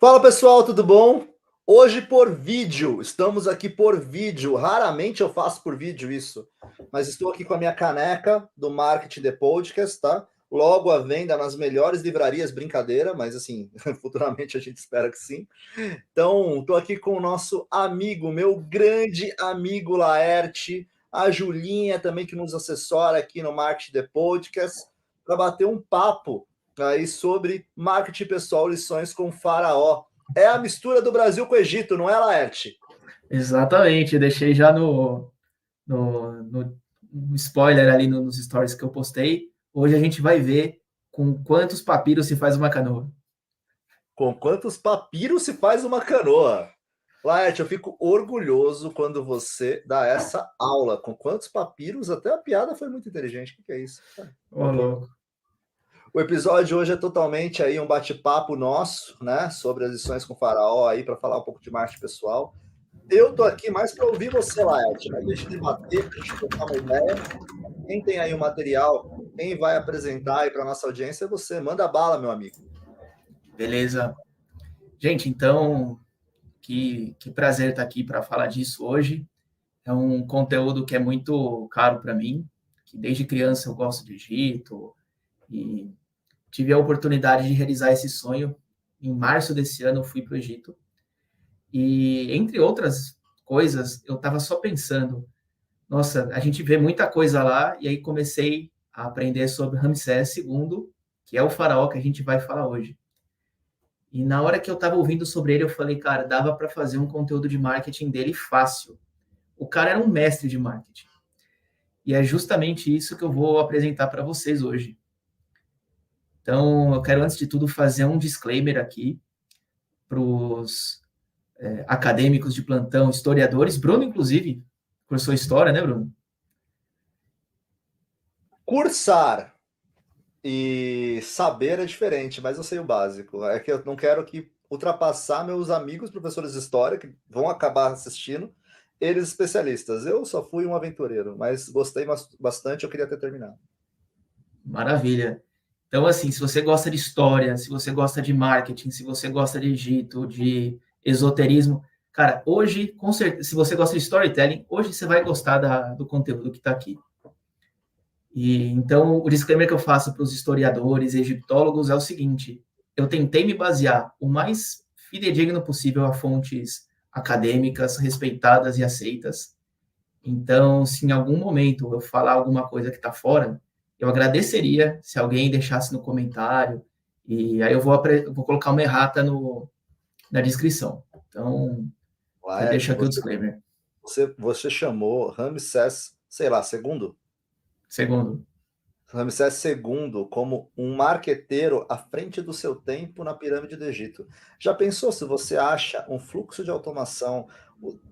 Fala pessoal, tudo bom? Hoje por vídeo, estamos aqui por vídeo. Raramente eu faço por vídeo isso, mas estou aqui com a minha caneca do Marketing The Podcast, tá? Logo à venda nas melhores livrarias, brincadeira, mas assim, futuramente a gente espera que sim. Então, estou aqui com o nosso amigo, meu grande amigo Laerte, a Julinha também que nos assessora aqui no Marketing The Podcast, para bater um papo aí sobre marketing pessoal, lições com Faraó. É a mistura do Brasil com o Egito, não é, Laerte? Exatamente, deixei já no spoiler ali nos stories que eu postei. Hoje a gente vai ver com quantos papiros se faz uma canoa. Com quantos papiros se faz uma canoa? Laerte, eu fico orgulhoso quando você dá essa aula. Com quantos papiros? Até a piada foi muito inteligente. O que é isso? Ô, louco. O episódio de hoje é totalmente aí um bate-papo nosso, né, sobre as lições com o Faraó aí para falar um pouco de marketing pessoal. Eu tô aqui mais para ouvir você, Laerte, para a gente debater, para a gente trocar uma ideia. Quem tem aí o material, quem vai apresentar aí para nossa audiência é você. Manda bala, meu amigo. Beleza. Gente, então, que prazer estar aqui para falar disso hoje. É um conteúdo que é muito caro para mim, que desde criança eu gosto de Egito e tive a oportunidade de realizar esse sonho. Em março desse ano eu fui para o Egito e, entre outras coisas, eu estava só pensando, nossa, a gente vê muita coisa lá, e aí comecei a aprender sobre Ramsés II, que é o faraó que a gente vai falar hoje. E na hora que eu estava ouvindo sobre ele, eu falei, cara, dava para fazer um conteúdo de marketing dele fácil. O cara era um mestre de marketing. E é justamente isso que eu vou apresentar para vocês hoje. Então, eu quero, antes de tudo, fazer um disclaimer aqui para os acadêmicos de plantão, historiadores. Bruno, inclusive, cursou história, né, Bruno? Cursar e saber é diferente, mas eu sei o básico. É que eu não quero que ultrapassar meus amigos professores de história, que vão acabar assistindo, eles especialistas. Eu só fui um aventureiro, mas gostei bastante, eu queria ter terminado. Maravilha. Então, assim, se você gosta de história, se você gosta de marketing, se você gosta de Egito, de esoterismo, cara, hoje, com certeza, se você gosta de storytelling, hoje você vai gostar do conteúdo que está aqui. E então, o disclaimer que eu faço para os historiadores, egiptólogos é o seguinte: eu tentei me basear o mais fidedigno possível a fontes acadêmicas respeitadas e aceitas. Então, se em algum momento eu falar alguma coisa que está fora, eu agradeceria se alguém deixasse no comentário, e aí eu vou colocar uma errata na descrição. Então, já deixo Laerte, aqui o disclaimer. você chamou Ramsés, sei lá, segundo? Segundo. Ramsés II como um marqueteiro à frente do seu tempo na pirâmide do Egito. Já pensou se você acha um fluxo de automação,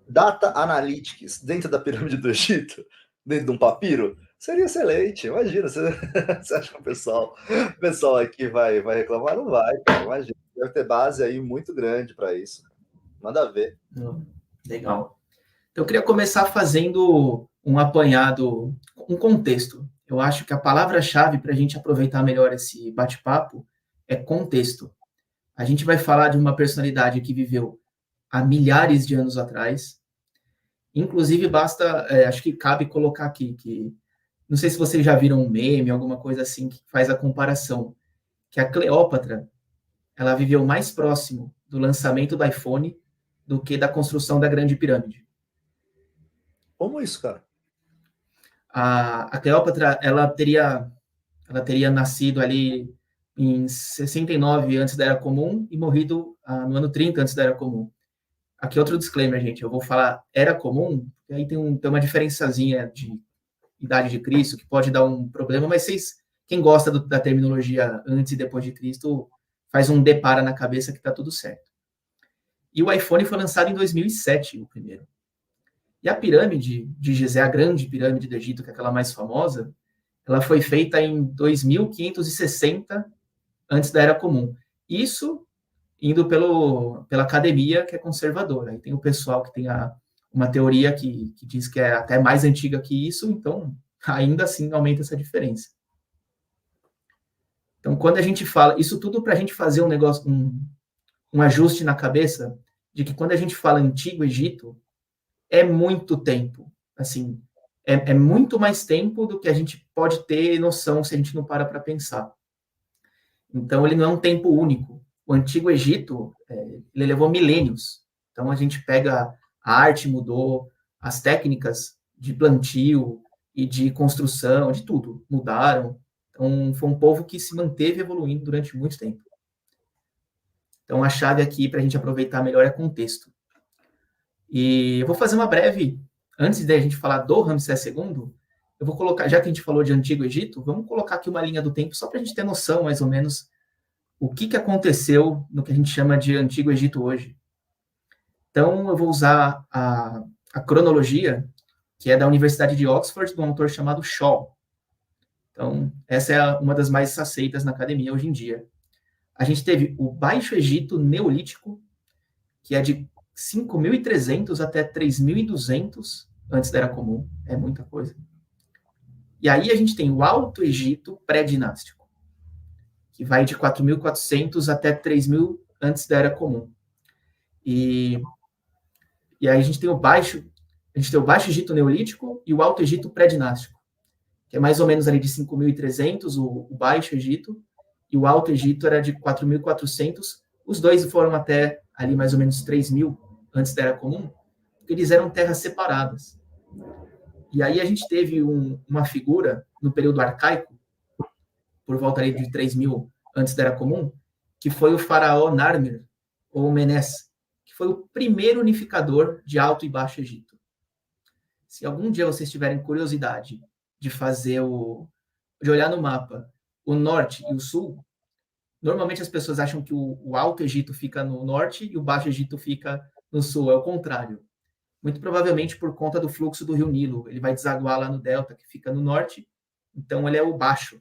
data analytics dentro da pirâmide do Egito, dentro de um papiro? Seria excelente, imagina. Você acha que o pessoal aqui vai reclamar? Não vai, cara, imagina. Deve ter base aí muito grande para isso. Manda ver. Legal. Então, eu queria começar fazendo um apanhado, um contexto. Eu acho que a palavra-chave para a gente aproveitar melhor esse bate-papo é contexto. A gente vai falar de uma personalidade que viveu há milhares de anos atrás. Inclusive, acho que cabe colocar aqui que, não sei se vocês já viram um meme, alguma coisa assim, que faz a comparação, que a Cleópatra, ela viveu mais próximo do lançamento do iPhone do que da construção da Grande Pirâmide. Como isso, cara? A Cleópatra, ela teria nascido ali em 69 antes da Era Comum e morrido no ano 30 antes da Era Comum. Aqui outro disclaimer, gente, eu vou falar Era Comum, porque aí tem uma diferençazinha de idade de Cristo que pode dar um problema, mas quem gosta da terminologia antes e depois de Cristo, faz um depara na cabeça que está tudo certo. E o iPhone foi lançado em 2007, o primeiro. E a pirâmide de Gizé, a grande pirâmide do Egito, que é aquela mais famosa, ela foi feita em 2560 antes da Era Comum. Isso indo pela academia, que é conservadora. Aí tem o pessoal que tem uma teoria que diz que é até mais antiga que isso, então ainda assim aumenta essa diferença. Então, quando a gente fala, isso tudo para a gente fazer um negócio, um ajuste na cabeça de que quando a gente fala Antigo Egito, é muito tempo. Assim, é muito mais tempo do que a gente pode ter noção se a gente não para pensar. Então, ele não é um tempo único. O Antigo Egito, ele levou milênios. Então, a gente pega a arte mudou, as técnicas de plantio e de construção, de tudo, mudaram. Então, foi um povo que se manteve evoluindo durante muito tempo. Então, a chave aqui para a gente aproveitar melhor é contexto. E eu vou fazer uma breve, antes da gente falar do Ramsés II, eu vou colocar, já que a gente falou de Antigo Egito, vamos colocar aqui uma linha do tempo só para a gente ter noção, mais ou menos, o que aconteceu no que a gente chama de Antigo Egito hoje. Então, eu vou usar a cronologia, que é da Universidade de Oxford, de um autor chamado Shaw. Então, essa é uma das mais aceitas na academia hoje em dia. A gente teve o Baixo Egito Neolítico, que é de 5.300 até 3.200 antes da Era Comum. É muita coisa. E aí a gente tem o Alto Egito pré-dinástico, que vai de 4.400 até 3.000 antes da Era Comum. E aí a gente tem o Baixo Egito Neolítico e o Alto Egito pré-dinástico, que é mais ou menos ali de 5.300 o Baixo Egito, e o Alto Egito era de 4.400. Os dois foram até ali mais ou menos 3.000 antes da Era Comum, porque eles eram terras separadas. E aí a gente teve uma figura no período arcaico, por volta ali de 3.000 antes da Era Comum, que foi o faraó Narmer, ou Menes, que foi o primeiro unificador de Alto e Baixo Egito. Se algum dia vocês tiverem curiosidade de fazer de olhar no mapa o norte e o sul, normalmente as pessoas acham que o Alto Egito fica no norte e o Baixo Egito fica no sul. É o contrário. Muito provavelmente por conta do fluxo do rio Nilo. Ele vai desaguar lá no delta, que fica no norte. Então, ele é o Baixo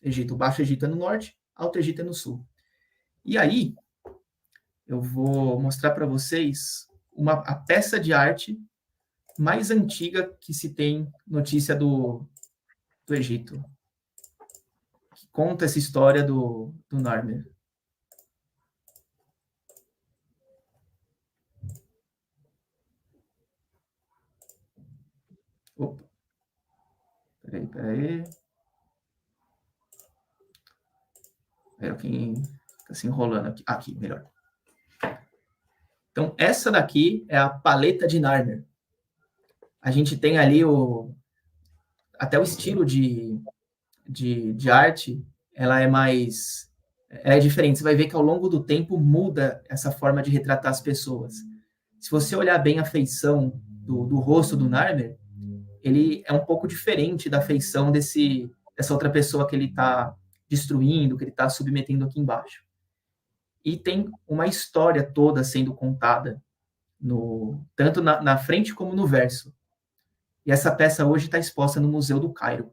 Egito. O Baixo Egito é no norte, Alto Egito é no sul. E aí, eu vou mostrar para vocês a peça de arte mais antiga que se tem notícia do Egito, que conta essa história do Narmer. Opa. Peraí. Quem está se enrolando aqui. Aqui, melhor. Então, essa daqui é a paleta de Narmer. A gente tem ali até o estilo de arte, ela é diferente. Você vai ver que ao longo do tempo muda essa forma de retratar as pessoas. Se você olhar bem a feição do rosto do Narmer, ele é um pouco diferente da feição dessa outra pessoa que ele está destruindo, que ele está submetendo aqui embaixo. E tem uma história toda sendo contada, tanto na frente como no verso. E essa peça hoje está exposta no Museu do Cairo,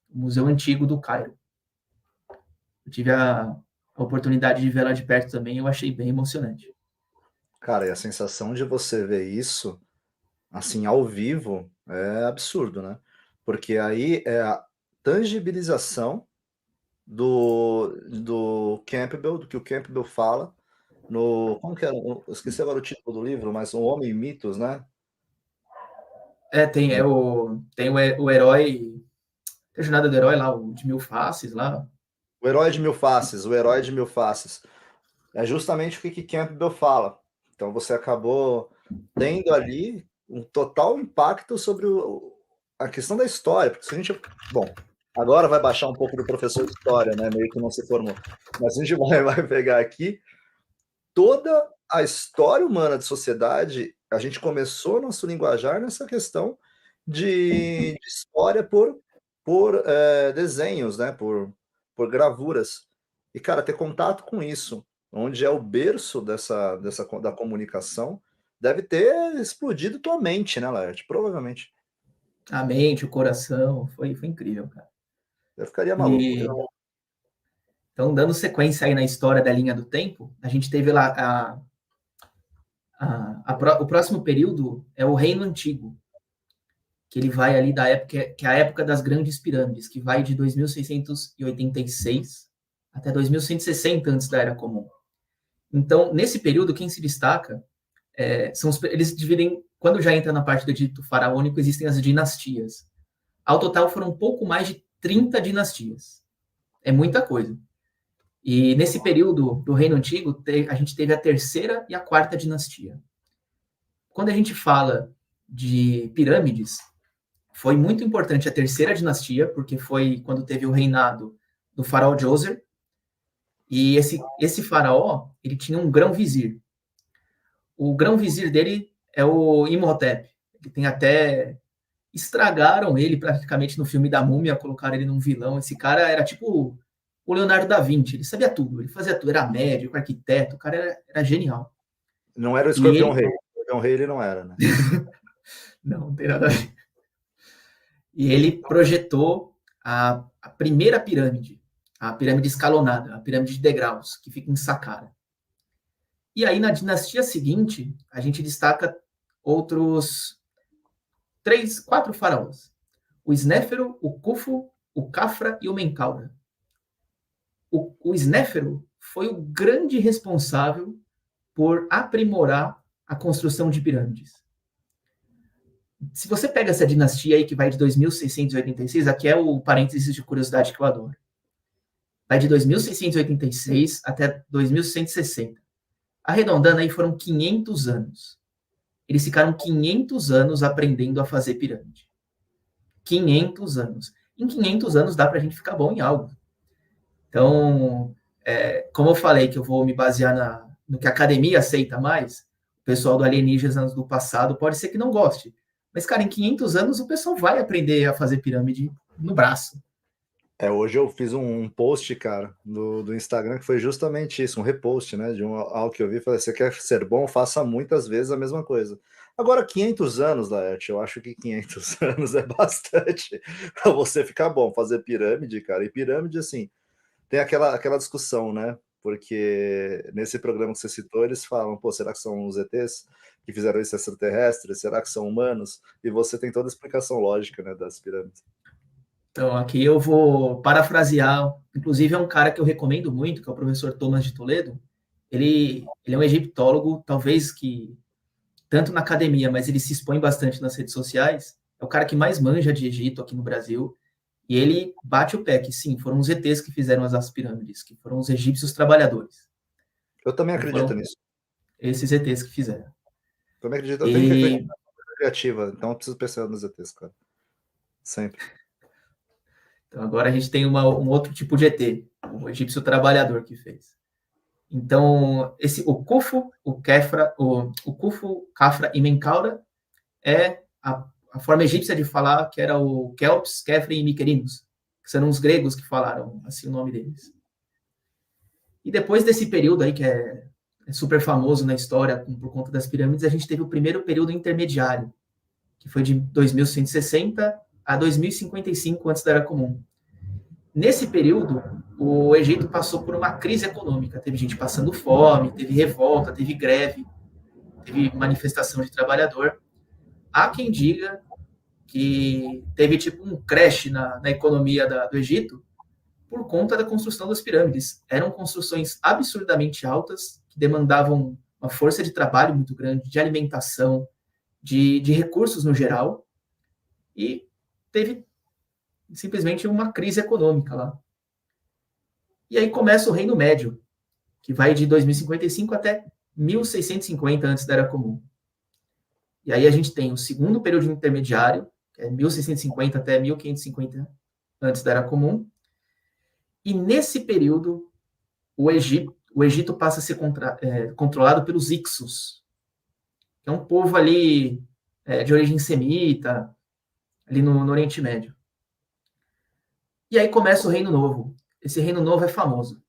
o Museu Antigo do Cairo. Eu tive a oportunidade de ver ela de perto também, eu achei bem emocionante. Cara, e a sensação de você ver isso, assim, ao vivo, é absurdo, né? Porque aí é a tangibilização do Campbell, do que o Campbell fala como que era? Eu esqueci agora o título do livro, mas O Homem e Mitos, né? Tem o herói, tem a jornada do herói lá, o de Mil Faces lá. O Herói de Mil Faces, o Herói de Mil Faces. É justamente o que Campbell fala. Então você acabou tendo ali um total impacto sobre a questão da história, porque se a gente... Bom, agora vai baixar um pouco do professor de história, né? Meio que não se formou. Mas a gente vai pegar aqui toda a história humana de sociedade. A gente começou nosso linguajar nessa questão de história por desenhos, né? Por gravuras. E, cara, ter contato com isso, onde é o berço da comunicação, deve ter explodido tua mente, né, Laerte? Provavelmente. A mente, o coração, foi incrível, cara. Eu ficaria maluco. Então, dando sequência aí na história da linha do tempo, a gente teve lá o próximo período é o Reino Antigo, que ele vai ali da época, que é a época das grandes pirâmides, que vai de 2.686 até 2.160 antes da Era Comum. Então, nesse período, quem se destaca eles dividem, quando já entra na parte do Egito faraônico, existem as dinastias. Ao total foram um pouco mais de 30 dinastias. É muita coisa. E nesse período do Reino Antigo, a gente teve a terceira e a quarta dinastia. Quando a gente fala de pirâmides, foi muito importante a terceira dinastia, porque foi quando teve o reinado do faraó Djoser. E esse faraó, ele tinha um grão-vizir. O grão-vizir dele é o Imhotep. Ele tem até... Estragaram ele praticamente no filme da Múmia, colocaram ele num vilão. Esse cara era tipo o Leonardo da Vinci, ele sabia tudo, ele fazia tudo, era médico, arquiteto, o cara era genial. Não era o Escorpião Rei. O Escorpião Rei ele não era, né? Não tem nada a ver. E ele projetou a primeira pirâmide, a pirâmide escalonada, a pirâmide de degraus, que fica em Saqqara. E aí, na dinastia seguinte, a gente destaca outros 4 faraós. O Snéfero, o Khufu, o Khafra e o Menkaura. O Snéfero foi o grande responsável por aprimorar a construção de pirâmides. Se você pega essa dinastia aí que vai de 2686, aqui é o parênteses de curiosidade que eu adoro. Vai de 2686 até 2160. Arredondando aí foram 500 anos. Eles ficaram 500 anos aprendendo a fazer pirâmide. 500 anos. Em 500 anos dá para a gente ficar bom em algo. Então, como eu falei que eu vou me basear no que a academia aceita mais, o pessoal do Alienígenas do passado pode ser que não goste. Mas, cara, em 500 anos o pessoal vai aprender a fazer pirâmide no braço. Hoje eu fiz um post, cara, do Instagram, que foi justamente isso, um repost, né, de algo que eu vi, falei, você quer ser bom, faça muitas vezes a mesma coisa. Agora, 500 anos, Laerte, eu acho que 500 anos é bastante para você ficar bom, fazer pirâmide, cara, e pirâmide, assim, tem aquela discussão, né, porque nesse programa que você citou, eles falam, pô, será que são os ETs que fizeram isso extraterrestres? Será que são humanos? E você tem toda a explicação lógica, né, das pirâmides. Então, aqui eu vou parafrasear, inclusive é um cara que eu recomendo muito, que é o professor Thomas de Toledo. Ele é um egiptólogo, talvez que, tanto na academia, mas ele se expõe bastante nas redes sociais. É o cara que mais manja de Egito aqui no Brasil. E ele bate o pé que, sim, foram os ETs que fizeram as pirâmides, que foram os egípcios trabalhadores. Eu também acredito nisso. Esses ETs que fizeram. Também acredito, eu tenho que acreditar na criativa, então eu preciso pensar nos ETs, cara. Sempre. Então agora a gente tem um outro tipo de ET, o egípcio trabalhador que fez. Então, o Khufu, o Khufu, Khafra e Menkaura é a forma egípcia de falar que era o Kelps, Kefren e Miquerinos, que eram os gregos que falaram assim o nome deles. E depois desse período aí, que é super famoso na história por conta das pirâmides, a gente teve o primeiro período intermediário, que foi de 2160 a 2055 antes da Era Comum. Nesse período, o Egito passou por uma crise econômica. Teve gente passando fome, teve revolta, teve greve, teve manifestação de trabalhador. Há quem diga que teve tipo um crash na economia do Egito por conta da construção das pirâmides. Eram construções absurdamente altas, que demandavam uma força de trabalho muito grande, de alimentação, de recursos no geral, e teve simplesmente uma crise econômica lá. E aí começa o Reino Médio, que vai de 2055 até 1650 antes da Era Comum. E aí a gente tem o segundo período intermediário, que é 1650 até 1550 antes da Era Comum. E nesse período, o Egito passa a ser controlado pelos Ixos, que é um povo ali de origem semita, ali no Oriente Médio. E aí começa o Reino Novo. Esse Reino Novo é famoso.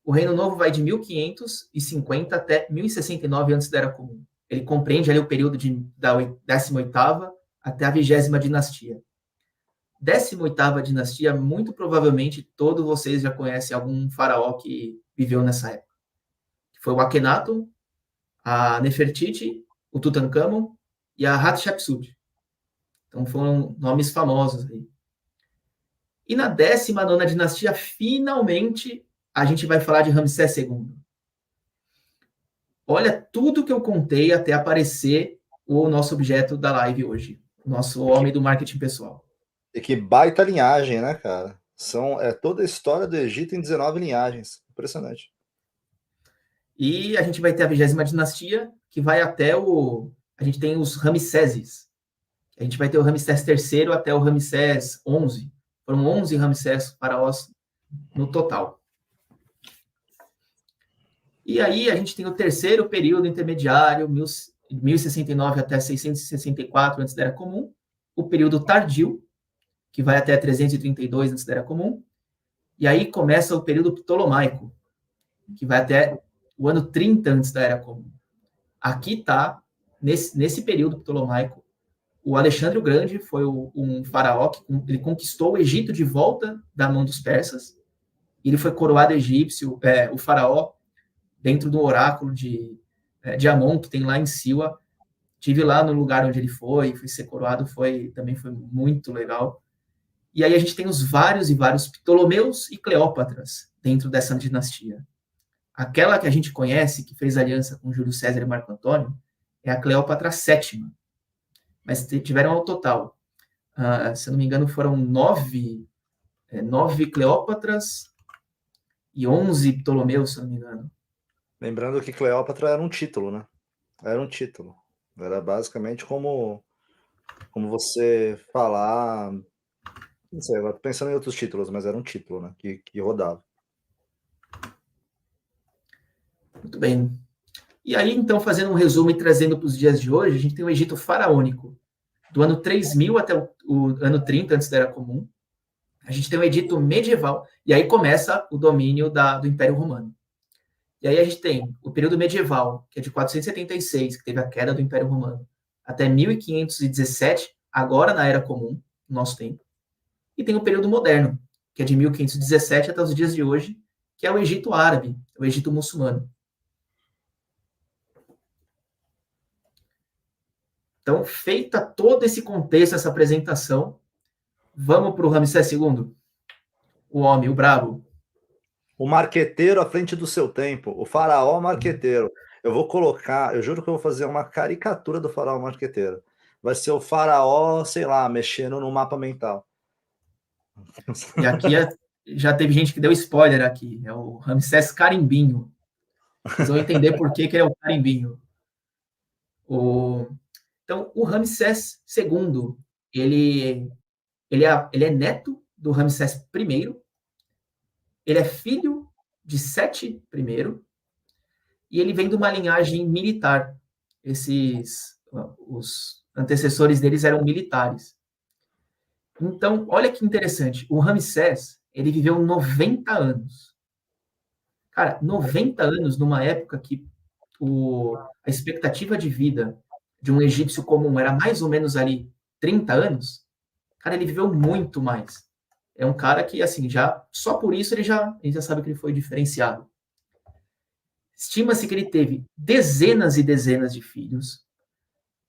O Reino Novo vai de 1550 até 1069 antes da Era Comum. Ele compreende ali o período da 18ª até a 20ª dinastia. 18ª dinastia, muito provavelmente todos vocês já conhecem algum faraó que viveu nessa época. Foi o Akhenaton, a Nefertiti, o Tutankhamon e a Hatshepsut. Então foram nomes famosos aí. E na 19ª dinastia, finalmente, a gente vai falar de Ramsés II. olha tudo que eu contei até aparecer o nosso objeto da live hoje, o nosso homem do marketing pessoal. E que baita linhagem, né, cara? É toda a história do Egito em 19 linhagens. Impressionante. E a gente vai ter a 20ª dinastia, que vai até a gente tem os Ramséses. A gente vai ter o Ramsés III até o Ramsés XI. Foram 11 Ramsés faraós no total. E aí a gente tem o terceiro período intermediário, 1069 até 664 antes da Era Comum, o período tardio, que vai até 332 antes da Era Comum, e aí começa o período ptolomaico, que vai até o ano 30 antes da Era Comum. Aqui está, nesse período ptolomaico, o Alexandre o Grande foi um faraó que ele conquistou o Egito de volta da mão dos persas, e ele foi coroado egípcio, o faraó, dentro do oráculo de Amon, que tem lá em Siwa. Tive lá no lugar onde ele foi ser coroado, também foi muito legal. E aí a gente tem os vários e vários Ptolomeus e Cleópatras dentro dessa dinastia. Aquela que a gente conhece, que fez aliança com Júlio César e Marco Antônio, é a Cleópatra VII. Mas tiveram ao total, se eu não me engano, foram 9 Cleópatras e 11 Ptolomeus, se eu não me engano. Lembrando que Cleópatra era um título, né? Era um título. Era basicamente como você falar... Não sei, agora tô pensando em outros títulos, mas era um título, né? Que rodava. Muito bem. E aí, então, fazendo um resumo e trazendo para os dias de hoje, a gente tem o Egito faraônico, do ano 3000 até o ano 30 antes da Era Comum. A gente tem o Egito medieval, e aí começa o domínio do Império Romano. E aí a gente tem o período medieval, que é de 476, que teve a queda do Império Romano, até 1517, agora na Era Comum, no nosso tempo. E tem o período moderno, que é de 1517 até os dias de hoje, que é o Egito árabe, o Egito muçulmano. Então, feita todo esse contexto, essa apresentação, vamos para o Ramsés II? O homem, o brabo. O marqueteiro à frente do seu tempo. O faraó marqueteiro. Eu vou colocar, eu juro que eu vou fazer uma caricatura do faraó marqueteiro. Vai ser o faraó, sei lá, mexendo no mapa mental. E aqui já teve gente que deu spoiler aqui. É o Ramsés Carimbinho. Vocês vão entender por que ele é o Carimbinho. Então, o Ramsés II, ele é neto do Ramsés I, ele é filho de Sete I, e ele vem de uma linhagem militar. Os antecessores deles eram militares. Então, olha que interessante, o Ramsés, ele viveu 90 anos. Cara, 90 anos numa época que a expectativa de vida de um egípcio comum era mais ou menos ali 30 anos, cara, ele viveu muito mais. É um cara que, assim, só por isso a gente já sabe que ele foi diferenciado. Estima-se que ele teve dezenas e dezenas de filhos.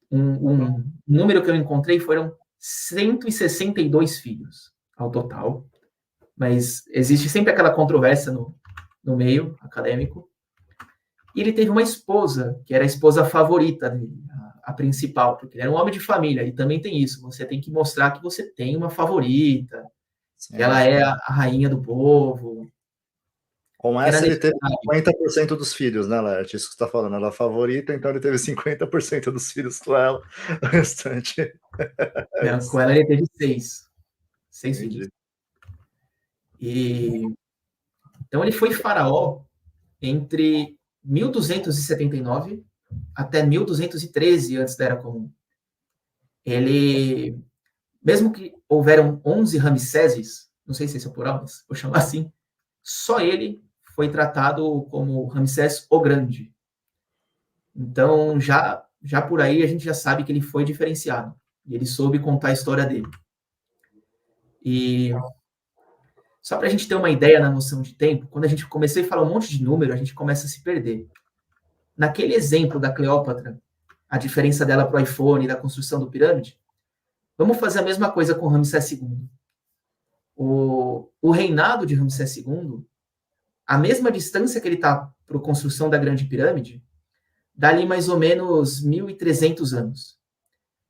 Um número que eu encontrei foram 162 filhos ao total. Mas existe sempre aquela controvérsia no meio acadêmico. E ele teve uma esposa, que era a esposa favorita dele, a principal, porque ele era um homem de família, e também tem isso, você tem que mostrar que você tem uma favorita, que ela é a rainha do povo. Com essa ele teve 50% dos filhos, né, Lert? Isso que você está falando, ela é a favorita, então ele teve 50% dos filhos com ela, o restante... Não, com ela ele teve 6 filhos. Então ele foi faraó entre 1279 até 1213 antes da Era Comum. Ele, mesmo que houveram 11 Ramséses, não sei se esse é o plural, mas vou chamar assim, só ele foi tratado como Ramsés o Grande. Então, já por aí, a gente já sabe que ele foi diferenciado. E ele soube contar a história dele. E só para a gente ter uma ideia na noção de tempo, quando a gente começou a falar um monte de número, a gente começa a se perder. Naquele exemplo da Cleópatra, a diferença dela para o iPhone, da construção do pirâmide, vamos fazer a mesma coisa com Ramsés II. O reinado de Ramsés II, a mesma distância que ele está para a construção da Grande Pirâmide, dali mais ou menos 1.300 anos.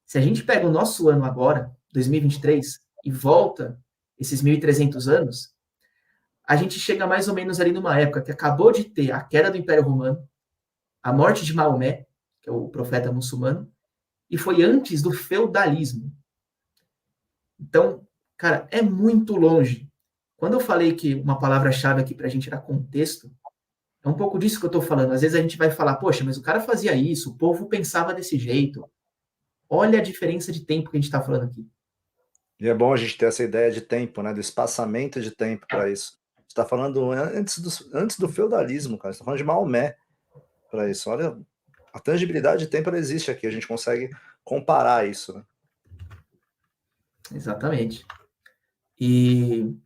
Se a gente pega o nosso ano agora, 2023, e volta esses 1.300 anos, a gente chega mais ou menos ali numa época que acabou de ter a queda do Império Romano, a morte de Maomé, que é o profeta muçulmano, e foi antes do feudalismo. Então, cara, é muito longe. Quando eu falei que uma palavra-chave aqui para a gente era contexto, é um pouco disso que eu estou falando. Às vezes a gente vai falar, poxa, mas o cara fazia isso, o povo pensava desse jeito. Olha a diferença de tempo que a gente está falando aqui. E é bom a gente ter essa ideia de tempo, né? Do espaçamento de tempo para isso. Você está falando antes do feudalismo, cara. Você está falando de Maomé para isso. Olha, a tangibilidade de tempo ela existe aqui. A gente consegue comparar isso, né? Exatamente. E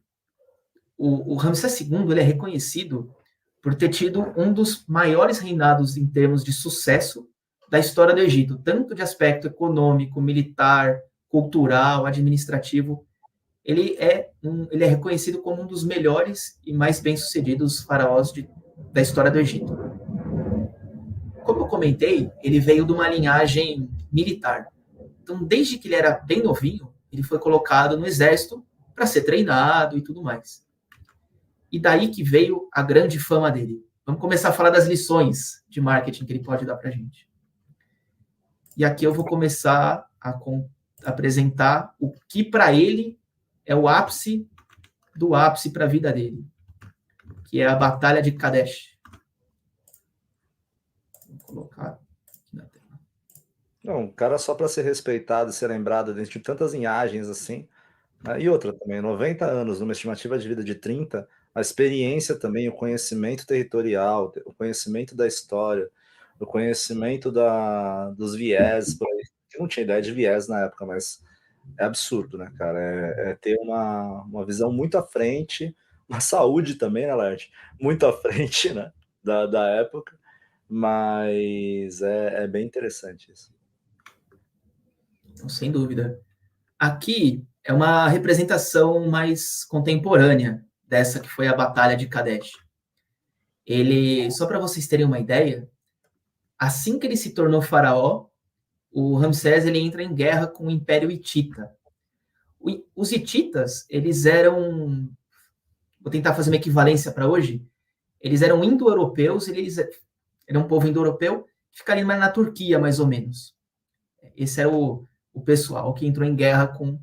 o Ramsés II ele é reconhecido por ter tido um dos maiores reinados em termos de sucesso da história do Egito, tanto de aspecto econômico, militar, cultural, administrativo. Ele é reconhecido como um dos melhores e mais bem-sucedidos faraós da história do Egito. Como eu comentei, ele veio de uma linhagem militar. Então, desde que ele era bem novinho, ele foi colocado no exército para ser treinado e tudo mais. E daí que veio a grande fama dele. Vamos começar a falar das lições de marketing que ele pode dar para a gente. E aqui eu vou começar a apresentar o que para ele é o ápice do ápice para a vida dele, que é a Batalha de Kadesh. Vou colocar aqui na tela. Não, o cara só para ser respeitado e ser lembrado dentro de tantas linhagens assim. Né? E outra também, 90 anos, numa estimativa de vida de 30, a experiência também, o conhecimento territorial, o conhecimento da história, o conhecimento dos viés. Eu não tinha ideia de viés na época, mas é absurdo, né, cara? É ter uma visão muito à frente, uma saúde também, né, Larte? Muito à frente, né, da época, mas é bem interessante isso. Então, sem dúvida. Aqui é uma representação mais contemporânea dessa que foi a Batalha de Kadesh. Ele, só para vocês terem uma ideia, assim que ele se tornou faraó, o Ramsés ele entra em guerra com o Império Hitita. Os hititas, eles eram, vou tentar fazer uma equivalência para hoje, eles eram indo-europeus, eles eram um povo indo-europeu que ficaria na Turquia, mais ou menos. Esse era o pessoal que entrou em guerra com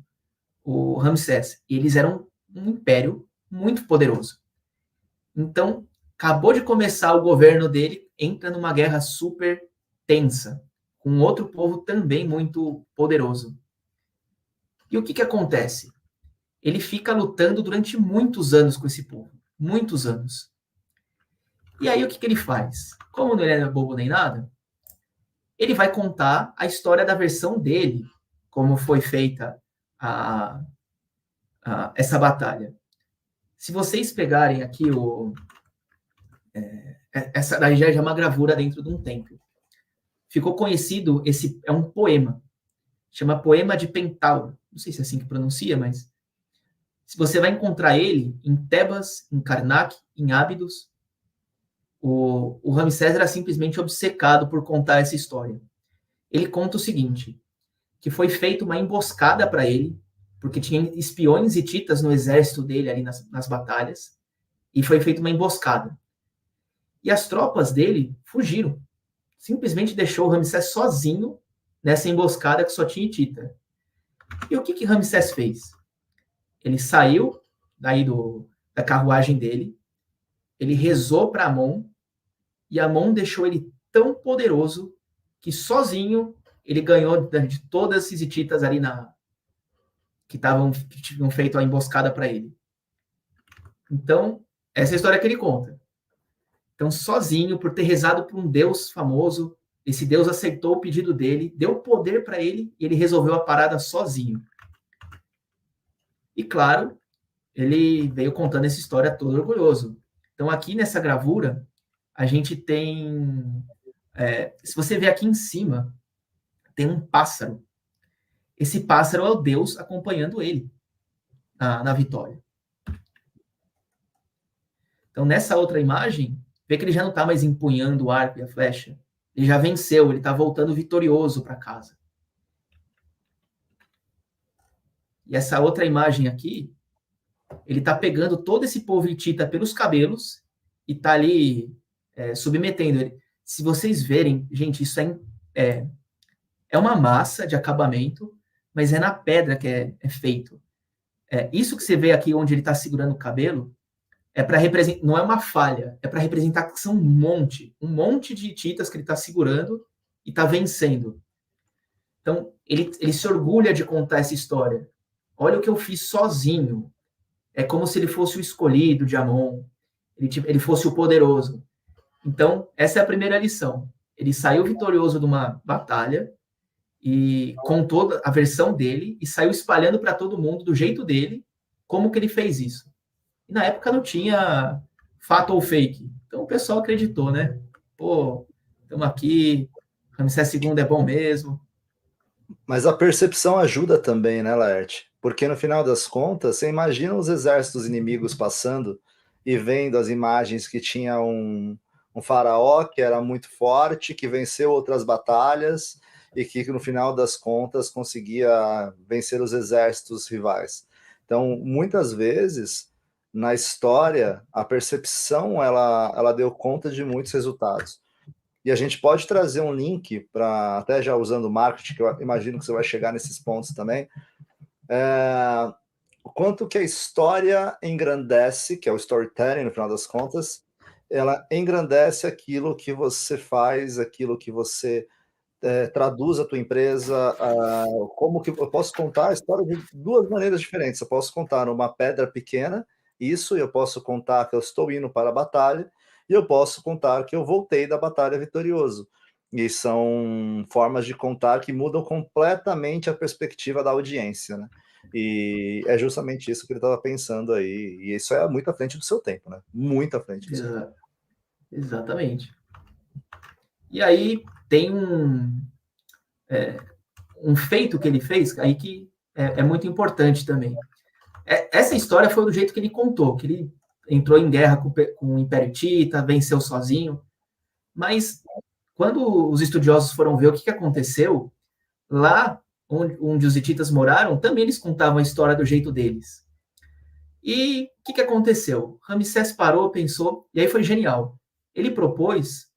o Ramsés. E eles eram um império muito poderoso. Então, acabou de começar o governo dele, entra numa guerra super tensa, com outro povo também muito poderoso. E o que acontece? Ele fica lutando durante muitos anos com esse povo. Muitos anos. E aí o que ele faz? Como não é bobo nem nada, ele vai contar a história da versão dele, como foi feita essa batalha. Se vocês pegarem aqui essa daí já é uma gravura dentro de um templo. Ficou conhecido, é um poema, chama Poema de Pentauro. Não sei se é assim que pronuncia, mas se você vai encontrar ele em Tebas, em Karnak, em Ábidos, o Ramsés era simplesmente obcecado por contar essa história. Ele conta o seguinte, que foi feita uma emboscada para ele, porque tinha espiões hititas no exército dele ali nas batalhas, e foi feita uma emboscada. E as tropas dele fugiram. Simplesmente deixou o Ramsés sozinho nessa emboscada que só tinha hitita. E o que Ramsés fez? Ele saiu daí da carruagem dele, ele rezou para Amon, e Amon deixou ele tão poderoso que sozinho ele ganhou de todas as hititas ali que tinham feito a emboscada para ele. Então, essa é a história que ele conta. Então, sozinho, por ter rezado por um Deus famoso, esse Deus aceitou o pedido dele, deu poder para ele e ele resolveu a parada sozinho. E claro, ele veio contando essa história todo orgulhoso. Então, aqui nessa gravura, a gente tem... se você ver aqui em cima, tem um pássaro. Esse pássaro é o Deus acompanhando ele na vitória. Então, nessa outra imagem, vê que ele já não está mais empunhando o arco e a flecha. Ele já venceu, ele está voltando vitorioso para casa. E essa outra imagem aqui, ele está pegando todo esse povo hitita pelos cabelos e está ali submetendo ele. Se vocês verem, gente, isso é uma massa de acabamento, mas é na pedra que é feito. Isso que você vê aqui, onde ele está segurando o cabelo, é para representar, não é uma falha, é para representar que são um monte de hititas que ele está segurando e está vencendo. Então, ele se orgulha de contar essa história. Olha o que eu fiz sozinho. É como se ele fosse o escolhido de Amon, ele fosse o poderoso. Então, essa é a primeira lição. Ele saiu vitorioso de uma batalha e contou a versão dele e saiu espalhando para todo mundo do jeito dele como que ele fez isso. E na época não tinha fato ou fake. Então o pessoal acreditou, né? Pô, estamos aqui, Ramsés II é bom mesmo. Mas a percepção ajuda também, né, Laerte? Porque no final das contas, você imagina os exércitos inimigos passando e vendo as imagens que tinha um faraó que era muito forte, que venceu outras batalhas e que no final das contas conseguia vencer os exércitos rivais. Então, muitas vezes, na história, a percepção ela deu conta de muitos resultados. E a gente pode trazer um link para, até já usando o marketing, que eu imagino que você vai chegar nesses pontos também, o quanto que a história engrandece, que é o storytelling, no final das contas, ela engrandece aquilo que você faz, aquilo que você traduz a tua empresa, como que eu posso contar a história de duas maneiras diferentes. Eu posso contar uma pedra pequena, isso, eu posso contar que eu estou indo para a batalha, e eu posso contar que eu voltei da batalha vitorioso. E são formas de contar que mudam completamente a perspectiva da audiência, né? E é justamente isso que ele estava pensando aí. E isso é muito à frente do seu tempo, né? Muito à frente do seu tempo. Exatamente. E aí tem um feito que ele fez aí que é muito importante também. Essa história foi do jeito que ele contou, que ele entrou em guerra com o Império Hitita, venceu sozinho, mas quando os estudiosos foram ver o que aconteceu, lá onde os hititas moraram, também eles contavam a história do jeito deles. E o que aconteceu? Ramsés parou, pensou, e aí foi genial. Ele propôs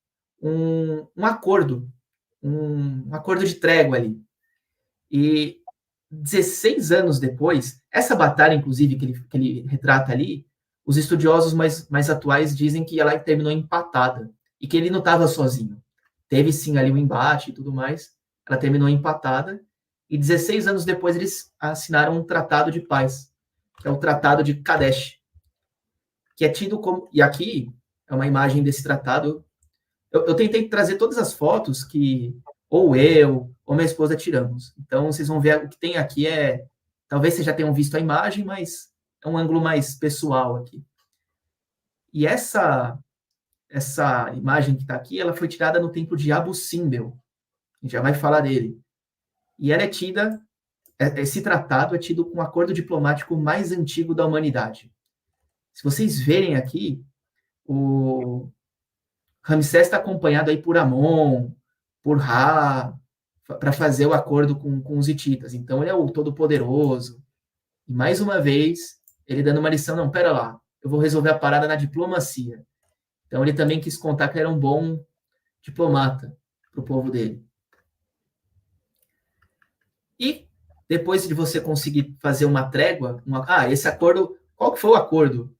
um acordo de trégua ali. E 16 anos depois, essa batalha, inclusive, que ele retrata ali, os estudiosos mais atuais dizem que ela terminou empatada e que ele não estava sozinho. Teve sim ali um embate e tudo mais, ela terminou empatada, e 16 anos depois eles assinaram um tratado de paz, que é o Tratado de Kadesh, que é tido como... E aqui é uma imagem desse tratado. Eu tentei trazer todas as fotos que ou eu ou minha esposa tiramos. Então, vocês vão ver o que tem aqui talvez vocês já tenham visto a imagem, mas é um ângulo mais pessoal aqui. E essa imagem que está aqui, ela foi tirada no templo de Abu Simbel. A gente já vai falar dele. E ela é tida, esse tratado é tido como o acordo diplomático mais antigo da humanidade. Se vocês verem aqui, o Ramsés está acompanhado aí por Amon, por Ra, para fazer o acordo com os hititas. Então, ele é o todo-poderoso. E, mais uma vez, ele dando uma lição, não, pera lá, eu vou resolver a parada na diplomacia. Então, ele também quis contar que era um bom diplomata para o povo dele. E, depois de você conseguir fazer uma trégua, esse acordo, qual que foi o acordo?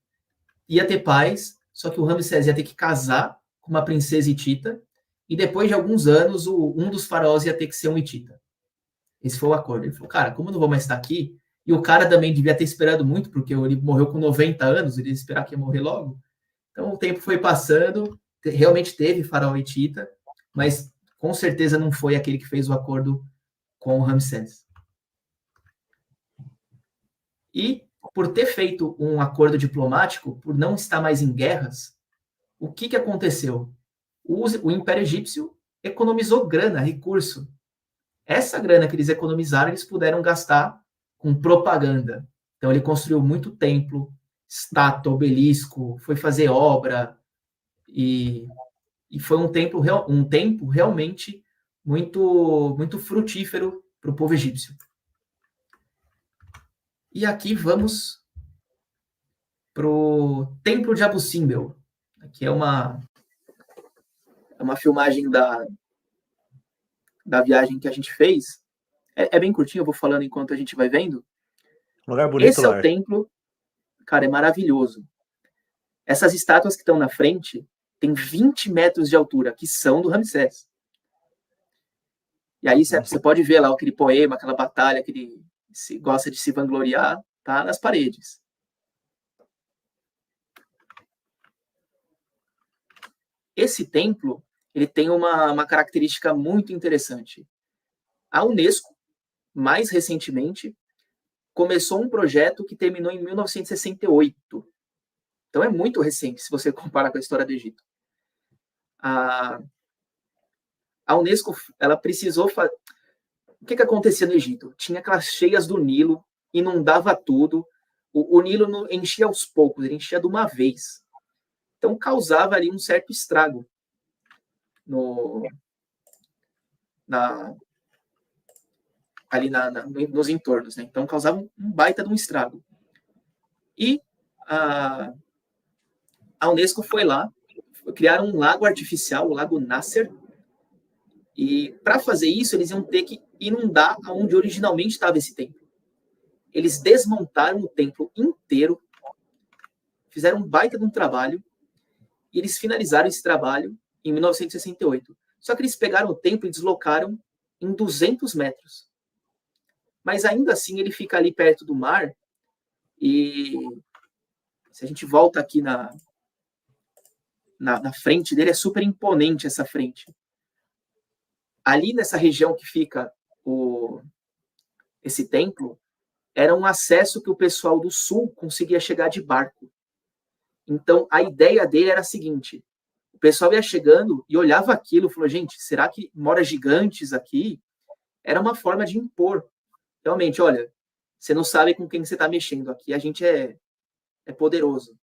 Ia ter paz, só que o Ramsés ia ter que casar com uma princesa hitita, e depois de alguns anos, um dos faraós ia ter que ser um hitita. Esse foi o acordo. Ele falou, cara, como eu não vou mais estar aqui, e o cara também devia ter esperado muito, porque ele morreu com 90 anos, ele ia esperar que ia morrer logo. Então o tempo foi passando, realmente teve faraó hitita, mas com certeza não foi aquele que fez o acordo com o Ramsés. E por ter feito um acordo diplomático, por não estar mais em guerras, o que aconteceu? O Império Egípcio economizou grana, recurso. Essa grana que eles economizaram, eles puderam gastar com propaganda. Então, ele construiu muito templo, estátua, obelisco, foi fazer obra, e E foi um tempo realmente muito frutífero para o povo egípcio. E aqui vamos para o Templo de Abu Simbel. Aqui é uma filmagem da viagem que a gente fez. É bem curtinho, eu vou falando enquanto a gente vai vendo. Lugar bonito, Esse é o Lars. templo, cara, é maravilhoso. Essas estátuas que estão na frente têm 20 metros de altura, que são do Ramsés. E aí você pode ver lá aquele poema, aquela batalha que ele gosta de se vangloriar, tá nas paredes. Esse templo, ele tem uma característica muito interessante. A Unesco, mais recentemente, começou um projeto que terminou em 1968. Então é muito recente, se você comparar com a história do Egito. A Unesco, ela precisou... O que acontecia no Egito? Tinha aquelas cheias do Nilo, inundava tudo, o Nilo enchia aos poucos, ele enchia de uma vez. Então causava ali um certo estrago ali nos entornos, né? Então causava um baita de um estrago. E a Unesco foi lá, criaram um lago artificial, o Lago Nasser, e para fazer isso eles iam ter que inundar onde originalmente estava esse templo. Eles desmontaram o templo inteiro, fizeram um baita de um trabalho, e eles finalizaram esse trabalho em 1968. Só que eles pegaram o templo e deslocaram em 200 metros. Mas ainda assim ele fica ali perto do mar, e se a gente volta aqui na frente dele, é super imponente essa frente. Ali nessa região que fica esse templo, era um acesso que o pessoal do sul conseguia chegar de barco. Então, a ideia dele era a seguinte: o pessoal ia chegando e olhava aquilo e falou, gente, será que mora gigantes aqui? Era uma forma de impor. Realmente, olha, você não sabe com quem você está mexendo aqui, a gente é poderoso.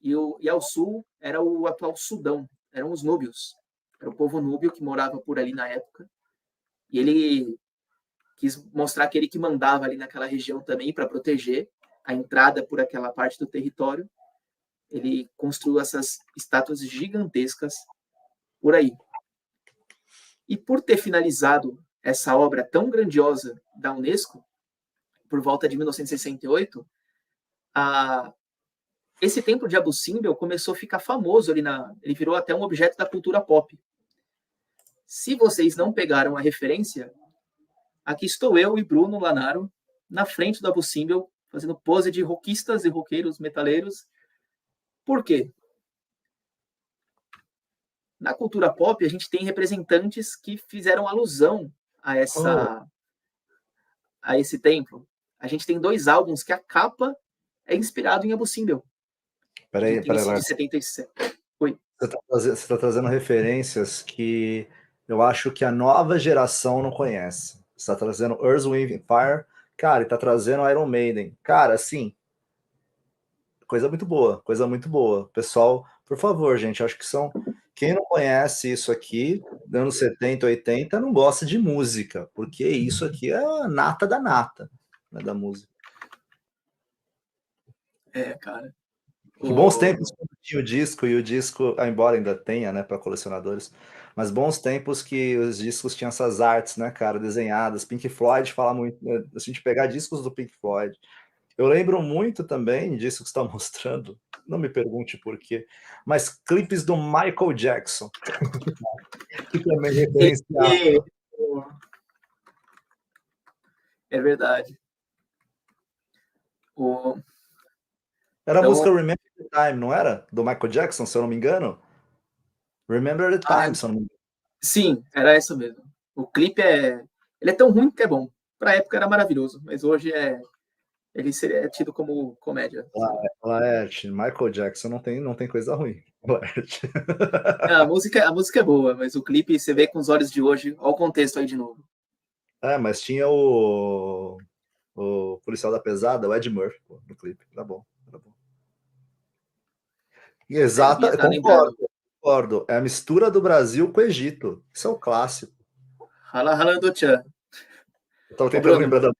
E ao sul era o atual Sudão, eram os núbios. Era o povo núbio que morava por ali na época. E ele quis mostrar que ele que mandava ali naquela região também para proteger a entrada por aquela parte do território. Ele construiu essas estátuas gigantescas por aí. E por ter finalizado essa obra tão grandiosa da Unesco, por volta de 1968, esse templo de Abu Simbel começou a ficar famoso ali ele virou até um objeto da cultura pop. Se vocês não pegaram a referência, aqui estou eu e Bruno Lanaro na frente do Abu Simbel, fazendo pose de roquistas e roqueiros metaleiros. Por quê? Na cultura pop, a gente tem representantes que fizeram alusão a esse templo. A gente tem 2 álbuns que a capa é inspirado em Abu Simbel. Peraí, esse de 77. Oi. Você está trazendo referências que eu acho que a nova geração não conhece. Você está trazendo Earth, Wind and Fire, cara, e está trazendo Iron Maiden. Cara, assim, coisa muito boa, coisa muito boa. Pessoal, por favor, gente, acho que são... Quem não conhece isso aqui, anos 70, 80, não gosta de música, porque isso aqui é a nata da nata, né, da música. É, cara. Que bons tempos quando tinha o disco, e o disco, embora ainda tenha, né, para colecionadores, mas bons tempos que os discos tinham essas artes, né, cara, desenhadas. Pink Floyd fala muito, né, a gente pegar discos do Pink Floyd. Eu lembro muito também disso que você está mostrando, não me pergunte por quê, mas clipes do Michael Jackson, que também referenciava. É verdade. Era a música Remember the Time, não era? Do Michael Jackson, se eu não me engano? Remember the Time, se eu não me engano. Sim, era essa mesmo. O clipe ele é tão ruim que é bom. Pra época era maravilhoso, mas hoje ele seria tido como comédia. Laerte, Michael Jackson não tem coisa ruim. Laerte. A música é boa, mas o clipe você vê com os olhos de hoje. Olha o contexto aí de novo. Mas tinha o policial da pesada, o Ed Murphy, pô, no clipe. Era bom. E exata, Tá lembrando. concordo. É a mistura do Brasil com o Egito. Isso é o clássico. Hala Hala do Tchan. Eu tava Ô, tentando Bruno, lembrar da.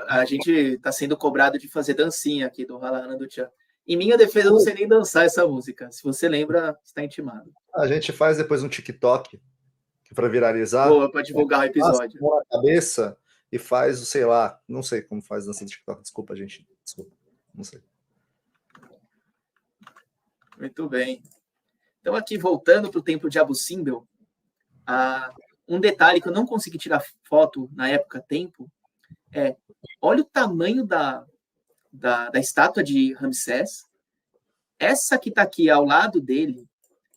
a gente está sendo cobrado de fazer dancinha aqui do Hala Hala do Tchan. Em minha defesa, eu não sei nem dançar essa música. Se você lembra, está intimado. A gente faz depois um TikTok para viralizar. Boa, para divulgar o Passa episódio. a mão na cabeça e faz, sei lá, não sei como faz dança do TikTok. Desculpa, gente. Desculpa. Não sei. Muito bem. Então, aqui voltando para o templo de Abu Simbel, um detalhe que eu não consegui tirar foto na época tempo é, olha o tamanho da estátua de Ramsés. Essa que está aqui ao lado dele,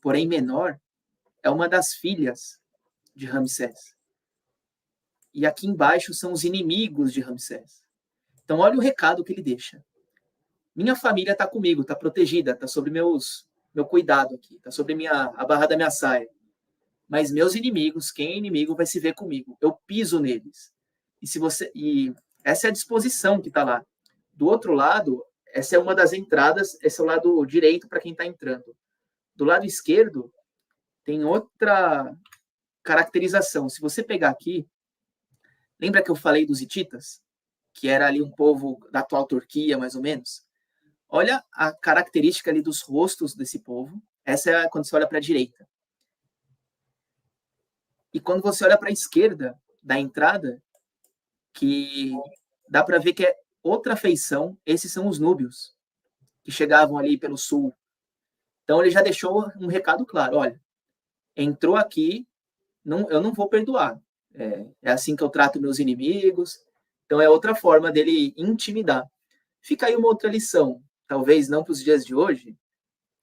porém menor, é uma das filhas de Ramsés. E aqui embaixo são os inimigos de Ramsés. Então, olha o recado que ele deixa. Minha família está comigo, está protegida, está sob meu cuidado aqui, está sobre a barra da minha saia. Mas meus inimigos, quem é inimigo vai se ver comigo. Eu piso neles. E essa é a disposição que está lá. Do outro lado, essa é uma das entradas, esse é o lado direito para quem está entrando. Do lado esquerdo, tem outra caracterização. Se você pegar aqui, lembra que eu falei dos hititas? Que era ali um povo da atual Turquia, mais ou menos? Olha a característica ali dos rostos desse povo. Essa é quando você olha para a direita. E quando você olha para a esquerda da entrada, que dá para ver que é outra feição, esses são os núbios, que chegavam ali pelo sul. Então ele já deixou um recado claro, olha, entrou aqui, eu não vou perdoar. É assim que eu trato meus inimigos. Então é outra forma dele intimidar. Fica aí uma outra lição, talvez não para os dias de hoje,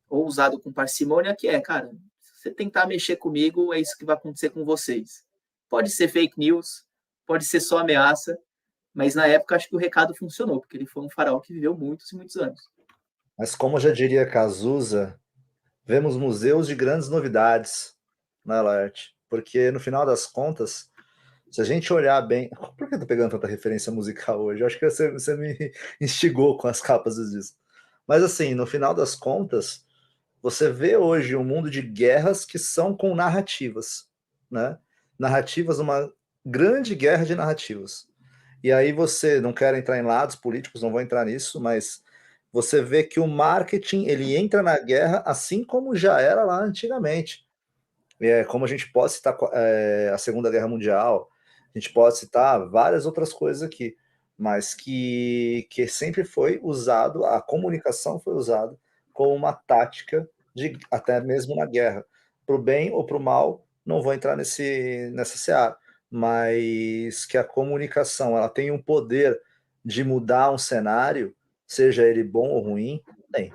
ou usado com parcimônia, que cara, se você tentar mexer comigo, é isso que vai acontecer com vocês. Pode ser fake news, pode ser só ameaça, mas na época acho que o recado funcionou, porque ele foi um faraó que viveu muitos e muitos anos. Mas como já diria Cazuza, vemos museus de grandes novidades na Laerte. Porque no final das contas, se a gente olhar bem. Por que eu tô pegando tanta referência musical hoje? Eu acho que você me instigou com as capas dos discos. Mas assim, no final das contas, você vê hoje um mundo de guerras que são com narrativas, né? Narrativas, uma grande guerra de narrativas. E aí você, não quero entrar em lados políticos, não vou entrar nisso, mas você vê que o marketing, ele entra na guerra assim como já era lá antigamente. Como a gente pode citar a Segunda Guerra Mundial, a gente pode citar várias outras coisas aqui, mas que sempre foi usado, a comunicação foi usada como uma tática, até mesmo na guerra, para o bem ou para o mal, não vou entrar nessa seara, mas que a comunicação ela tem um poder de mudar um cenário, seja ele bom ou ruim, tem.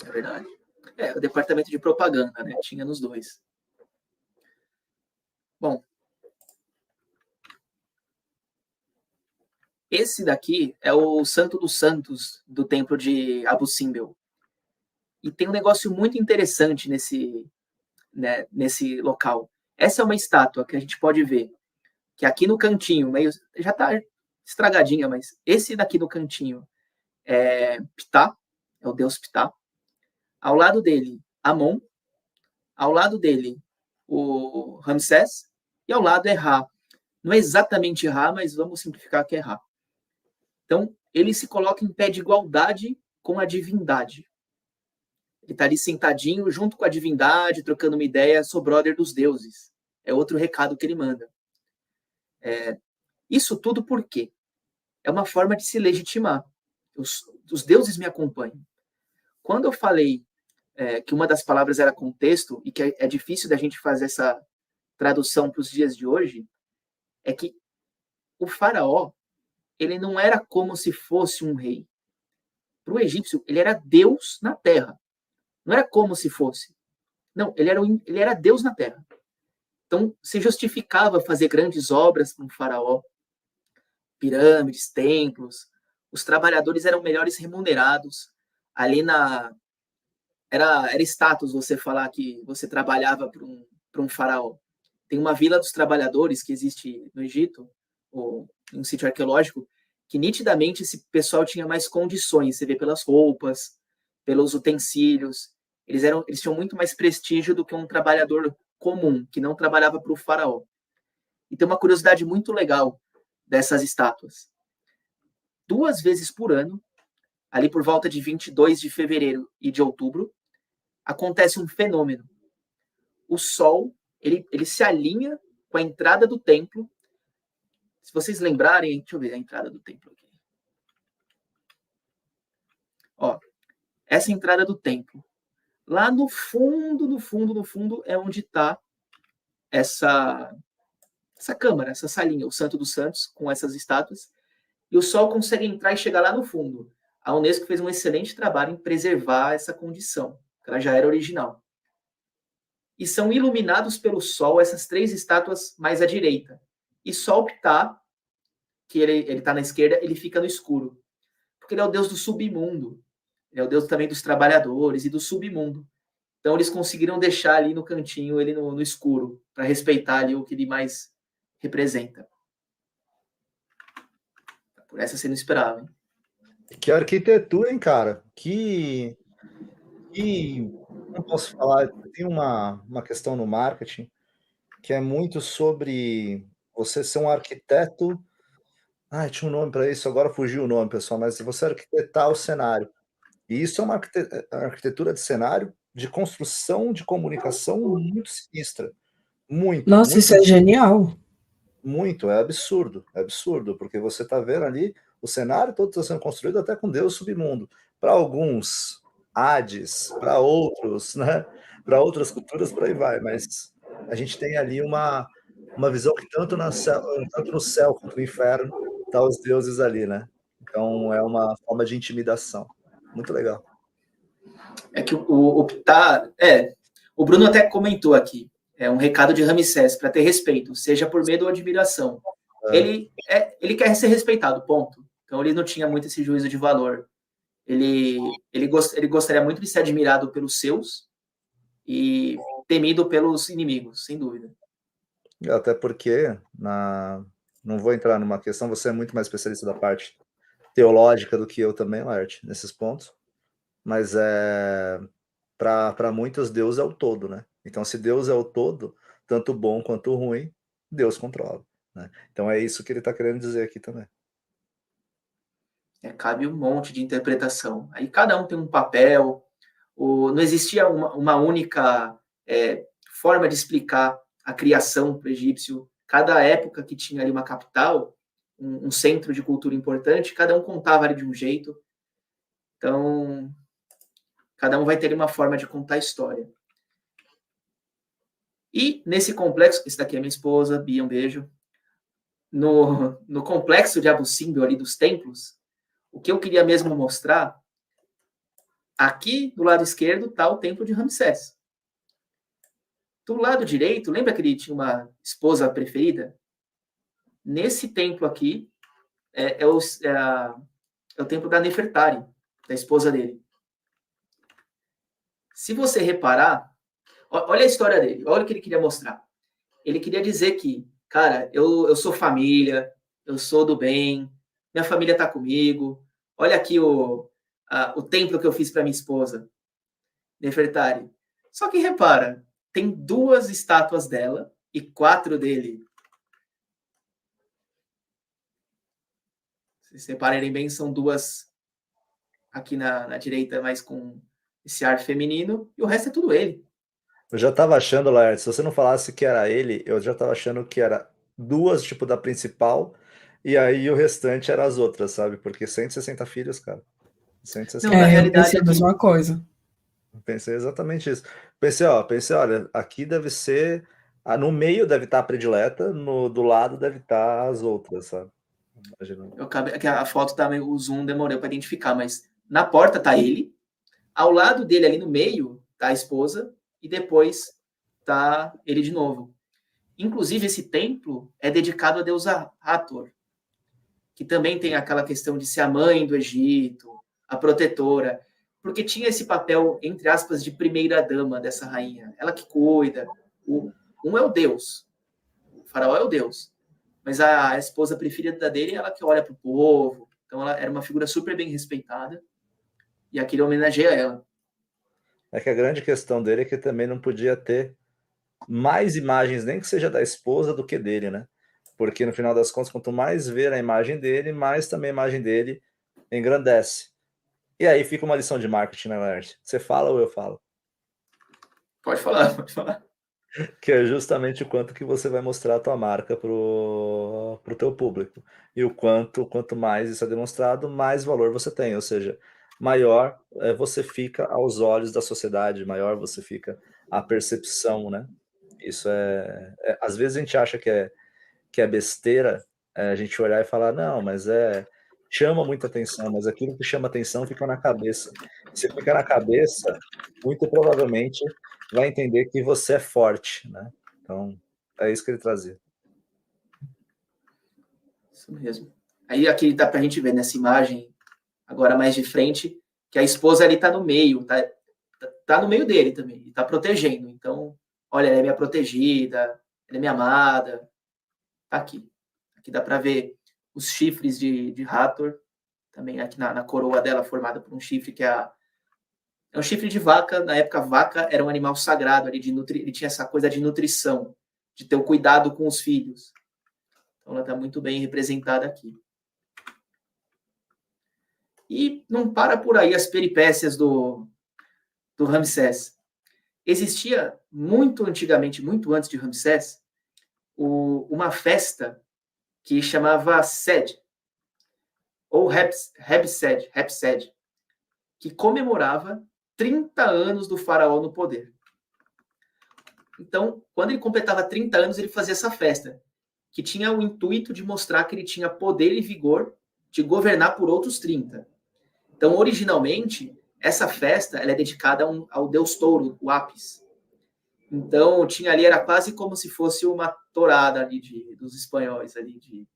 É verdade. O departamento de propaganda, né? Tinha nos dois. Bom, esse daqui é o Santo dos Santos do templo de Abu Simbel. E tem um negócio muito interessante nesse local. Essa é uma estátua que a gente pode ver, que aqui no cantinho, meio já está estragadinha, mas esse daqui no cantinho é Ptah, é o deus Ptah. Ao lado dele, Amon. Ao lado dele, o Ramsés. E ao lado é Ra. Não é exatamente Ra, mas vamos simplificar que é Ra. Então, ele se coloca em pé de igualdade com a divindade. Ele está ali sentadinho junto com a divindade, trocando uma ideia, sou brother dos deuses. É outro recado que ele manda. Isso tudo por quê? É uma forma de se legitimar. Os deuses me acompanham. Quando eu falei que uma das palavras era contexto, e que é difícil da gente fazer essa tradução para os dias de hoje, é que o faraó, ele não era como se fosse um rei. Para o egípcio, ele era Deus na terra. Não era como se fosse. Não, ele era Deus na terra. Então, se justificava fazer grandes obras para um faraó, pirâmides, templos. Os trabalhadores eram melhores remunerados. Ali era status você falar que você trabalhava para um faraó. Tem uma vila dos trabalhadores que existe no Egito, ou um sítio arqueológico, que nitidamente esse pessoal tinha mais condições. Você vê pelas roupas, pelos utensílios. Eles tinham muito mais prestígio do que um trabalhador comum, que não trabalhava para o faraó. E tem uma curiosidade muito legal dessas estátuas. 2 vezes por ano, ali por volta de 22 de fevereiro e de outubro, acontece um fenômeno. O Sol, ele se alinha com a entrada do templo. Se vocês lembrarem, deixa eu ver a entrada do templo aqui. Ó, essa entrada do templo. Lá no fundo, é onde está essa câmara, essa salinha, o Santo dos Santos, com essas estátuas. E o Sol consegue entrar e chegar lá no fundo. A Unesco fez um excelente trabalho em preservar essa condição, que ela já era original. E são iluminados pelo Sol essas 3 estátuas mais à direita. E só o Ptah, que ele está na esquerda, ele fica no escuro. Porque ele é o deus do submundo. Ele é o deus também dos trabalhadores e do submundo. Então eles conseguiram deixar ali no cantinho, ele no escuro, para respeitar ali o que ele mais representa. Por essa você não esperava, hein? Que arquitetura, hein, cara? Não posso falar, tem uma questão no marketing que é muito sobre você ser um arquiteto. Tinha um nome para isso, agora fugiu o nome, pessoal, mas você arquitetar o cenário. E isso é uma arquitetura de cenário, de construção, de comunicação muito sinistra. Muito, Nossa, muito, isso é genial. muito, é absurdo, porque você está vendo ali o cenário todo está sendo construído até com Deus submundo. Para alguns, Hades, para outros, né? Para outras culturas, por aí vai, mas a gente tem ali uma visão que tanto no céu quanto no inferno tá os deuses ali, né? Então é uma forma de intimidação. Muito legal. É que o Ptah... o Bruno até comentou aqui, é um recado de Ramsés, para ter respeito, seja por medo ou admiração. Ele quer ser respeitado, ponto. Então ele não tinha muito esse juízo de valor. Ele gostaria muito de ser admirado pelos seus e temido pelos inimigos, sem dúvida. Até porque, não vou entrar numa questão, você é muito mais especialista da parte teológica do que eu também, Laerte, nesses pontos, mas para muitos Deus é o todo, né? Então, se Deus é o todo, tanto bom quanto ruim, Deus controla, né? Então é isso que ele está querendo dizer aqui também. Cabe um monte de interpretação. Aí cada um tem um papel. Não existia uma única forma de explicar a criação para o egípcio. Cada época que tinha ali uma capital, um centro de cultura importante, cada um contava ali de um jeito. Então, cada um vai ter uma forma de contar a história. E nesse complexo, esse daqui é minha esposa, Bia, um beijo. No complexo de Abu Simbel, ali dos templos, o que eu queria mesmo mostrar, aqui do lado esquerdo está o templo de Ramsés. Do lado direito, lembra que ele tinha uma esposa preferida? Nesse templo aqui é o templo da Nefertari, da esposa dele. Se você reparar, olha a história dele, olha o que ele queria mostrar. Ele queria dizer que, cara, eu sou família, eu sou do bem, minha família está comigo, olha aqui o templo que eu fiz para minha esposa, Nefertari. Só que repara, tem 2 estátuas dela e 4 dele. Se separarem bem, são 2 aqui na direita, mas com esse ar feminino, e o resto é tudo ele. Eu já estava achando, Laerte, se você não falasse que era ele, eu já estava achando que era 2, tipo, da principal, e aí o restante era as outras, sabe? Porque 160 filhos, cara. 160. Não, na realidade, eu pensei a mesma coisa. Pensei exatamente isso. Pensei, olha, aqui deve ser. No meio deve estar a predileta, do lado deve estar as outras, sabe? A foto tá meio, o zoom demorou para identificar, mas na porta tá ele, ao lado dele ali no meio tá a esposa e depois tá ele de novo. Inclusive esse templo é dedicado a deusa Hathor, que também tem aquela questão de ser a mãe do Egito, a protetora, porque tinha esse papel, entre aspas, de primeira dama dessa rainha, ela que cuida. Um é o deus, o faraó é o deus, mas a esposa preferida dele é ela que olha para o povo, então ela era uma figura super bem respeitada. E aquilo homenageia ela. É que a grande questão dele é que também não podia ter mais imagens, nem que seja da esposa, do que dele, né? Porque no final das contas, quanto mais ver a imagem dele, mais também a imagem dele engrandece. E aí fica uma lição de marketing, né, Laerte? Você fala ou eu falo? Pode falar, pode falar. Que é justamente o quanto que você vai mostrar a tua marca pro teu público. E quanto mais isso é demonstrado, mais valor você tem. Ou seja, maior você fica aos olhos da sociedade, maior você fica a percepção, né? Isso às vezes a gente acha que é besteira, a gente olhar e falar, não, mas chama muita atenção, mas aquilo que chama atenção fica na cabeça. Se fica na cabeça, muito provavelmente vai entender que você é forte, né? Então, é isso que ele trazia. Isso mesmo. Aí aqui dá pra gente ver nessa imagem, agora mais de frente, que a esposa ali tá no meio, tá no meio dele também, e tá protegendo. Então, olha, ela é minha protegida, ela é minha amada. Tá aqui. Aqui dá pra ver os chifres de Hathor, também aqui na coroa dela, formada por um chifre que é um chifre de vaca. Na época, a vaca era um animal sagrado, ali ele tinha essa coisa de nutrição, de ter o cuidado com os filhos. Então, ela está muito bem representada aqui. E não para por aí as peripécias do Ramsés. Existia muito antigamente, muito antes de Ramsés, uma festa que chamava Sed, ou Hebsed, que comemorava 30 anos do faraó no poder. Então, quando ele completava 30 anos, ele fazia essa festa, que tinha o intuito de mostrar que ele tinha poder e vigor de governar por outros 30. Então, originalmente, essa festa ela é dedicada ao deus touro, o Apis. Então, tinha ali, era quase como se fosse uma tourada ali dos espanhóis, ali, de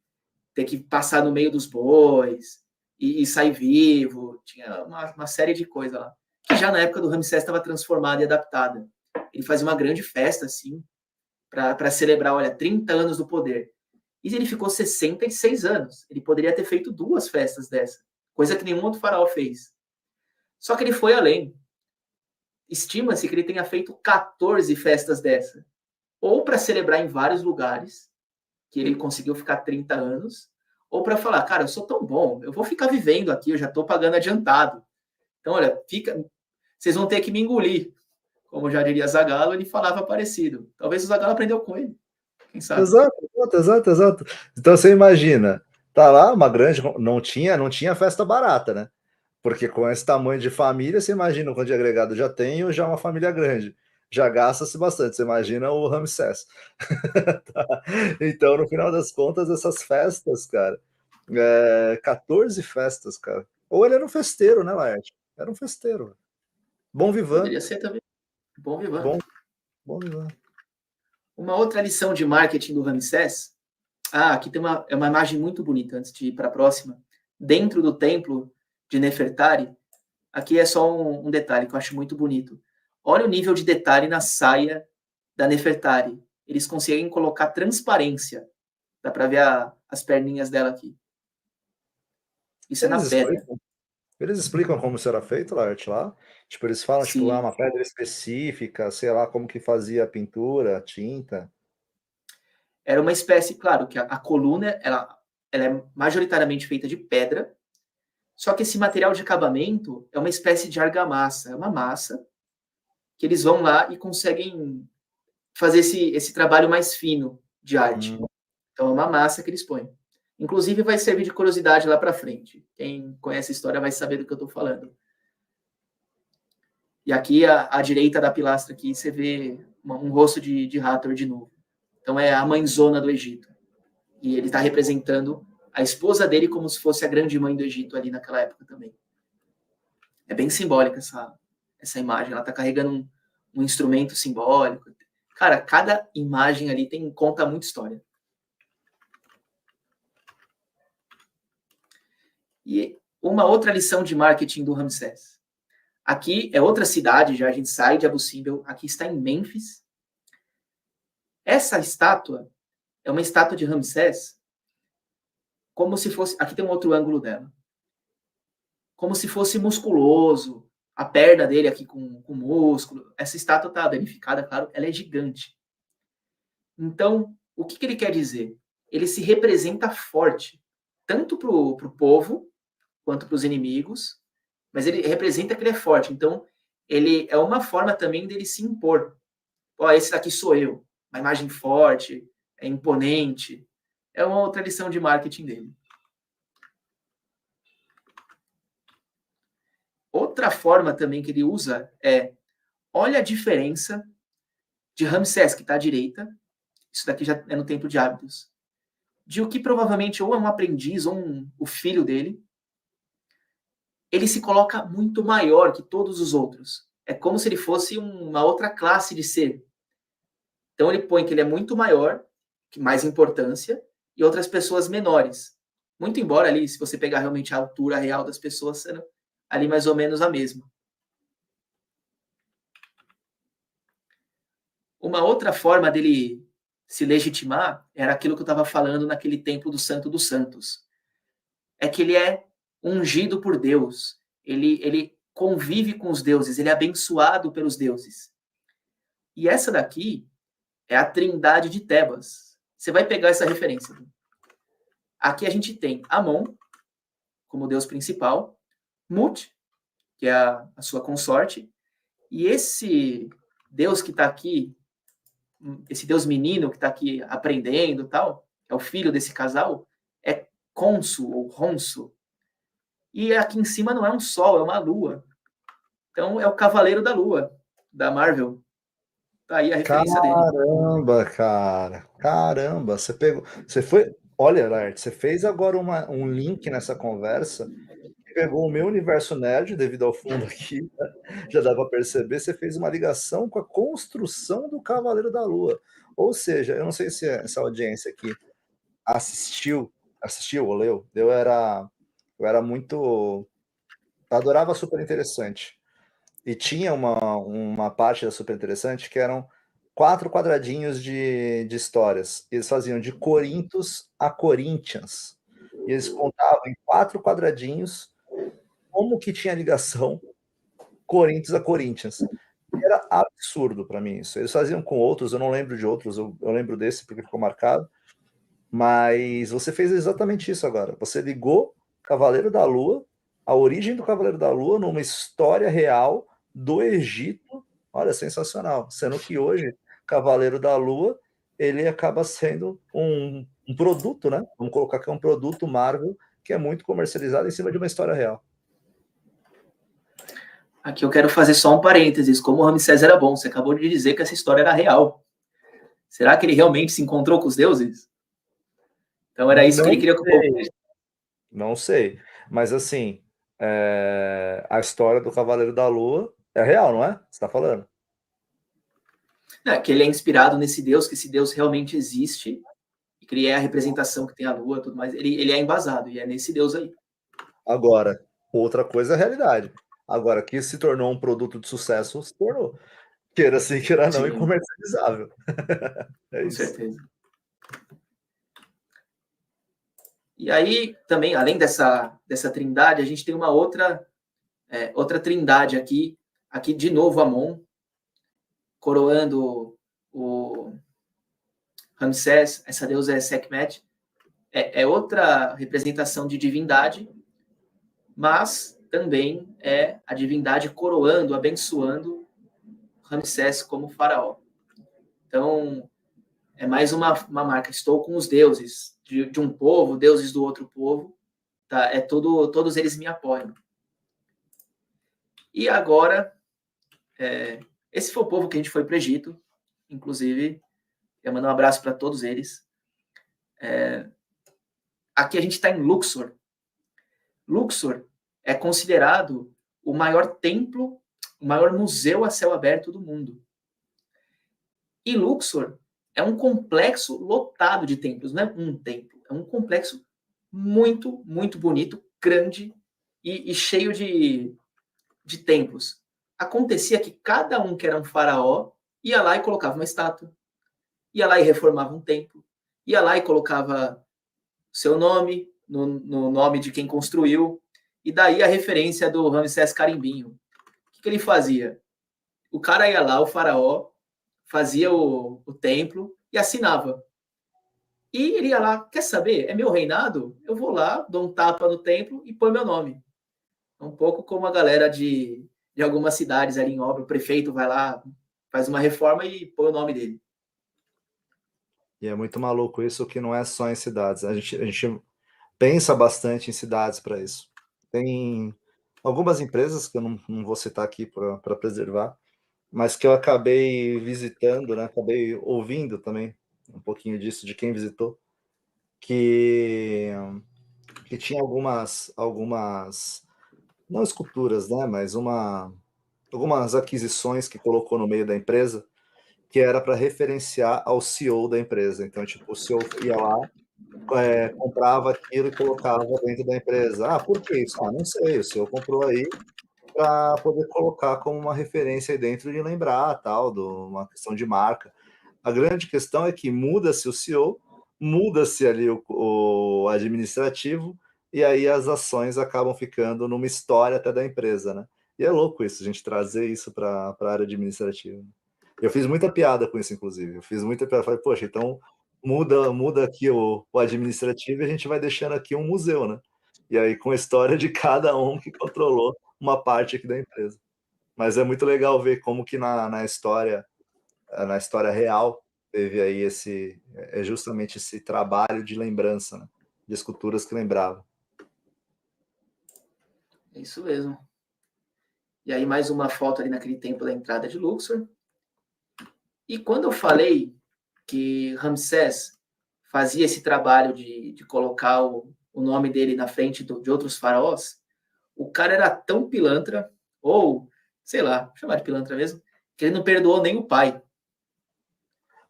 ter que passar no meio dos bois e sair vivo. Tinha uma série de coisas lá, que já na época do Ramsés estava transformada e adaptada. Ele fazia uma grande festa, assim, para celebrar, olha, 30 anos do poder. E ele ficou 66 anos. Ele poderia ter feito 2 festas dessa, coisa que nenhum outro faraó fez. Só que ele foi além. Estima-se que ele tenha feito 14 festas dessa. Ou para celebrar em vários lugares, que ele conseguiu ficar 30 anos, ou para falar, cara, eu sou tão bom, eu vou ficar vivendo aqui, eu já estou pagando adiantado. Então, olha, vocês vão ter que me engolir. Como já diria Zagallo, ele falava parecido. Talvez o Zagallo aprendeu com ele. Quem sabe? Exato. Então você imagina, tá lá uma grande, não tinha festa barata, né? Porque com esse tamanho de família, você imagina quanto de agregado já tem, ou já uma família grande. Já gasta-se bastante, você imagina o Ramsés. Tá? Então, no final das contas, essas festas, cara, 14 festas, cara. Ou ele era um festeiro, né, Laerte? Era um festeiro. Bom vivant. Poderia ser também. Bom vivant. Bom vivant. Uma outra lição de marketing do Ramsés. Aqui tem uma imagem muito bonita, antes de ir para a próxima. Dentro do templo de Nefertari, aqui é só um detalhe que eu acho muito bonito. Olha o nível de detalhe na saia da Nefertari. Eles conseguem colocar transparência. Dá para ver as perninhas dela aqui. Isso é na pedra. Eles explicam como isso era feito, Laerte, lá? Tipo, eles falam, tipo, Sim. uma pedra específica, sei lá, como que fazia a pintura, a tinta. Era uma espécie, claro, que a coluna ela é majoritariamente feita de pedra, só que esse material de acabamento é uma espécie de argamassa, é uma massa que eles vão lá e conseguem fazer esse trabalho mais fino de arte. Então é uma massa que eles põem. Inclusive vai servir de curiosidade lá para frente. Quem conhece a história vai saber do que eu estou falando. E aqui à direita da pilastra aqui você vê um rosto de Hathor de novo. Então é a mãezona do Egito. E ele está representando a esposa dele como se fosse a grande mãe do Egito ali naquela época também. É bem simbólica essa imagem. Ela está carregando um instrumento simbólico. Cara, cada imagem ali conta muita história. E uma outra lição de marketing do Ramsés. Aqui é outra cidade, já a gente sai de Abu Simbel. Aqui está em Mênfis. Essa estátua é uma estátua de Ramsés como se fosse... Aqui tem um outro ângulo dela. como se fosse musculoso, a perna dele aqui com músculo. Essa estátua está danificada, claro, ela é gigante. Então, o que ele quer dizer? Ele se representa forte, tanto para o povo, quanto para os inimigos, mas ele representa que ele é forte. Então, ele é uma forma também dele se impor. Ó, esse daqui sou eu. Uma imagem forte, é imponente. É uma outra lição de marketing dele. Outra forma também que ele usa é, olha a diferença de Ramsés, que está à direita, isso daqui já é no Templo de Hábitos, de o que provavelmente ou é um aprendiz ou o filho dele, ele se coloca muito maior que todos os outros. É como se ele fosse uma outra classe de ser. Então ele põe que ele é muito maior, que mais importância, e outras pessoas menores. Muito embora ali, se você pegar realmente a altura real das pessoas, sendo ali mais ou menos a mesma. Uma outra forma dele se legitimar era aquilo que eu estava falando naquele templo do Santo dos Santos. É que ele é ungido por Deus. Ele convive com os deuses, ele é abençoado pelos deuses. E essa daqui é a Trindade de Tebas. Você vai pegar essa referência. Aqui a gente tem Amon, como deus principal, Mut, que é a sua consorte, e esse deus que está aqui, esse deus menino que está aqui aprendendo, tal, é o filho desse casal, é Khonsu ou Ronsu. E aqui em cima não é um sol, é uma lua. Então é o Cavaleiro da Lua, da Marvel. Tá aí a referência dele. Caramba, cara. Caramba, você pegou. Você foi. Olha, Laerte, você fez agora um link nessa conversa. Pegou o meu universo nerd, devido ao fundo aqui, né? Já dá para perceber, você fez uma ligação com a construção do Cavaleiro da Lua. Ou seja, eu não sei se essa audiência aqui assistiu ou leu, eu era muito. Eu adorava Super Interessante. E tinha uma parte da Super Interessante que eram 4 quadradinhos de histórias. Eles faziam de Corinthos a Corinthians. E eles contavam em 4 quadradinhos como que tinha ligação Corinthians a Corinthians. Era absurdo para mim isso. Eles faziam com outros, eu não lembro de outros, eu lembro desse porque ficou marcado. Mas você fez exatamente isso agora. Você ligou Cavaleiro da Lua, a origem do Cavaleiro da Lua, numa história real do Egito. Olha, sensacional. Sendo que hoje, Cavaleiro da Lua, ele acaba sendo um produto, né? Vamos colocar que é um produto Marvel que é muito comercializado em cima de uma história real. Aqui eu quero fazer só um parênteses. Como o Ramsés era bom, você acabou de dizer que essa história era real. Será que ele realmente se encontrou com os deuses? Então era isso que ele queria que o povo... Não sei. Mas assim, a história do Cavaleiro da Lua é real, não é? Você está falando? É, que ele é inspirado nesse deus, que esse deus realmente existe, e que ele é a representação que tem a lua e tudo mais. Ele é embasado, e é nesse deus aí. Agora, outra coisa é a realidade. Agora, que se tornou um produto de sucesso, se tornou. Queira sim, queira não, e comercializável. Com certeza. E aí, também, além dessa trindade, a gente tem uma outra trindade aqui. Aqui, de novo, Amon, coroando o Ramsés. Essa deusa é Sekhmet. É outra representação de divindade, mas também é a divindade coroando, abençoando Ramsés como faraó. Então, é mais uma marca. Estou com os deuses de um povo, deuses do outro povo. Tá? Todos eles me apoiam. E agora, esse foi o povo que a gente foi para o Egito. Inclusive, eu mando um abraço para todos eles. Aqui a gente está em Luxor. Luxor é considerado o maior templo, o maior museu a céu aberto do mundo. E Luxor é um complexo lotado de templos, não é um templo, é um complexo muito, muito bonito, grande e cheio de templos. Acontecia que cada um que era um faraó ia lá e colocava uma estátua, ia lá e reformava um templo, ia lá e colocava seu nome no nome de quem construiu, E daí a referência do Ramsés Carimbinho. O que ele fazia? O cara ia lá, o faraó, fazia o templo e assinava. E ele ia lá, quer saber? É meu reinado? Eu vou lá, dou um tapa no templo e põe meu nome. Um pouco como a galera de algumas cidades ali em obra, o prefeito vai lá, faz uma reforma e põe o nome dele. E é muito maluco isso, que não é só em cidades. A gente pensa bastante em cidades para isso. Tem algumas empresas que eu não vou citar aqui para preservar, mas que eu acabei visitando, né? Acabei ouvindo também um pouquinho disso de quem visitou, que tinha algumas não esculturas, né? Mas algumas aquisições que colocou no meio da empresa, que era para referenciar ao CEO da empresa. Então, tipo, o CEO ia lá, comprava aquilo e colocava dentro da empresa. Ah, por que isso? Ah, não sei, o CEO comprou aí para poder colocar como uma referência aí dentro de lembrar, tal, de uma questão de marca. A grande questão é que muda-se o CEO, muda-se ali o administrativo, e aí as ações acabam ficando numa história até da empresa, né? E é louco isso, a gente trazer isso para a área administrativa. Eu fiz muita piada com isso, inclusive. Eu fiz muita piada. Falei, poxa, então muda aqui o administrativo e a gente vai deixando aqui um museu, né? E aí com a história de cada um que controlou uma parte aqui da empresa. Mas é muito legal ver como que na história real teve aí justamente esse trabalho de lembrança, né? De esculturas que lembravam. É isso mesmo. E aí mais uma foto ali naquele templo da entrada de Luxor. E quando eu falei que Ramsés fazia esse trabalho de colocar o nome dele na frente de outros faraós, o cara era tão pilantra, ou, sei lá, vou chamar de pilantra mesmo, que ele não perdoou nem o pai.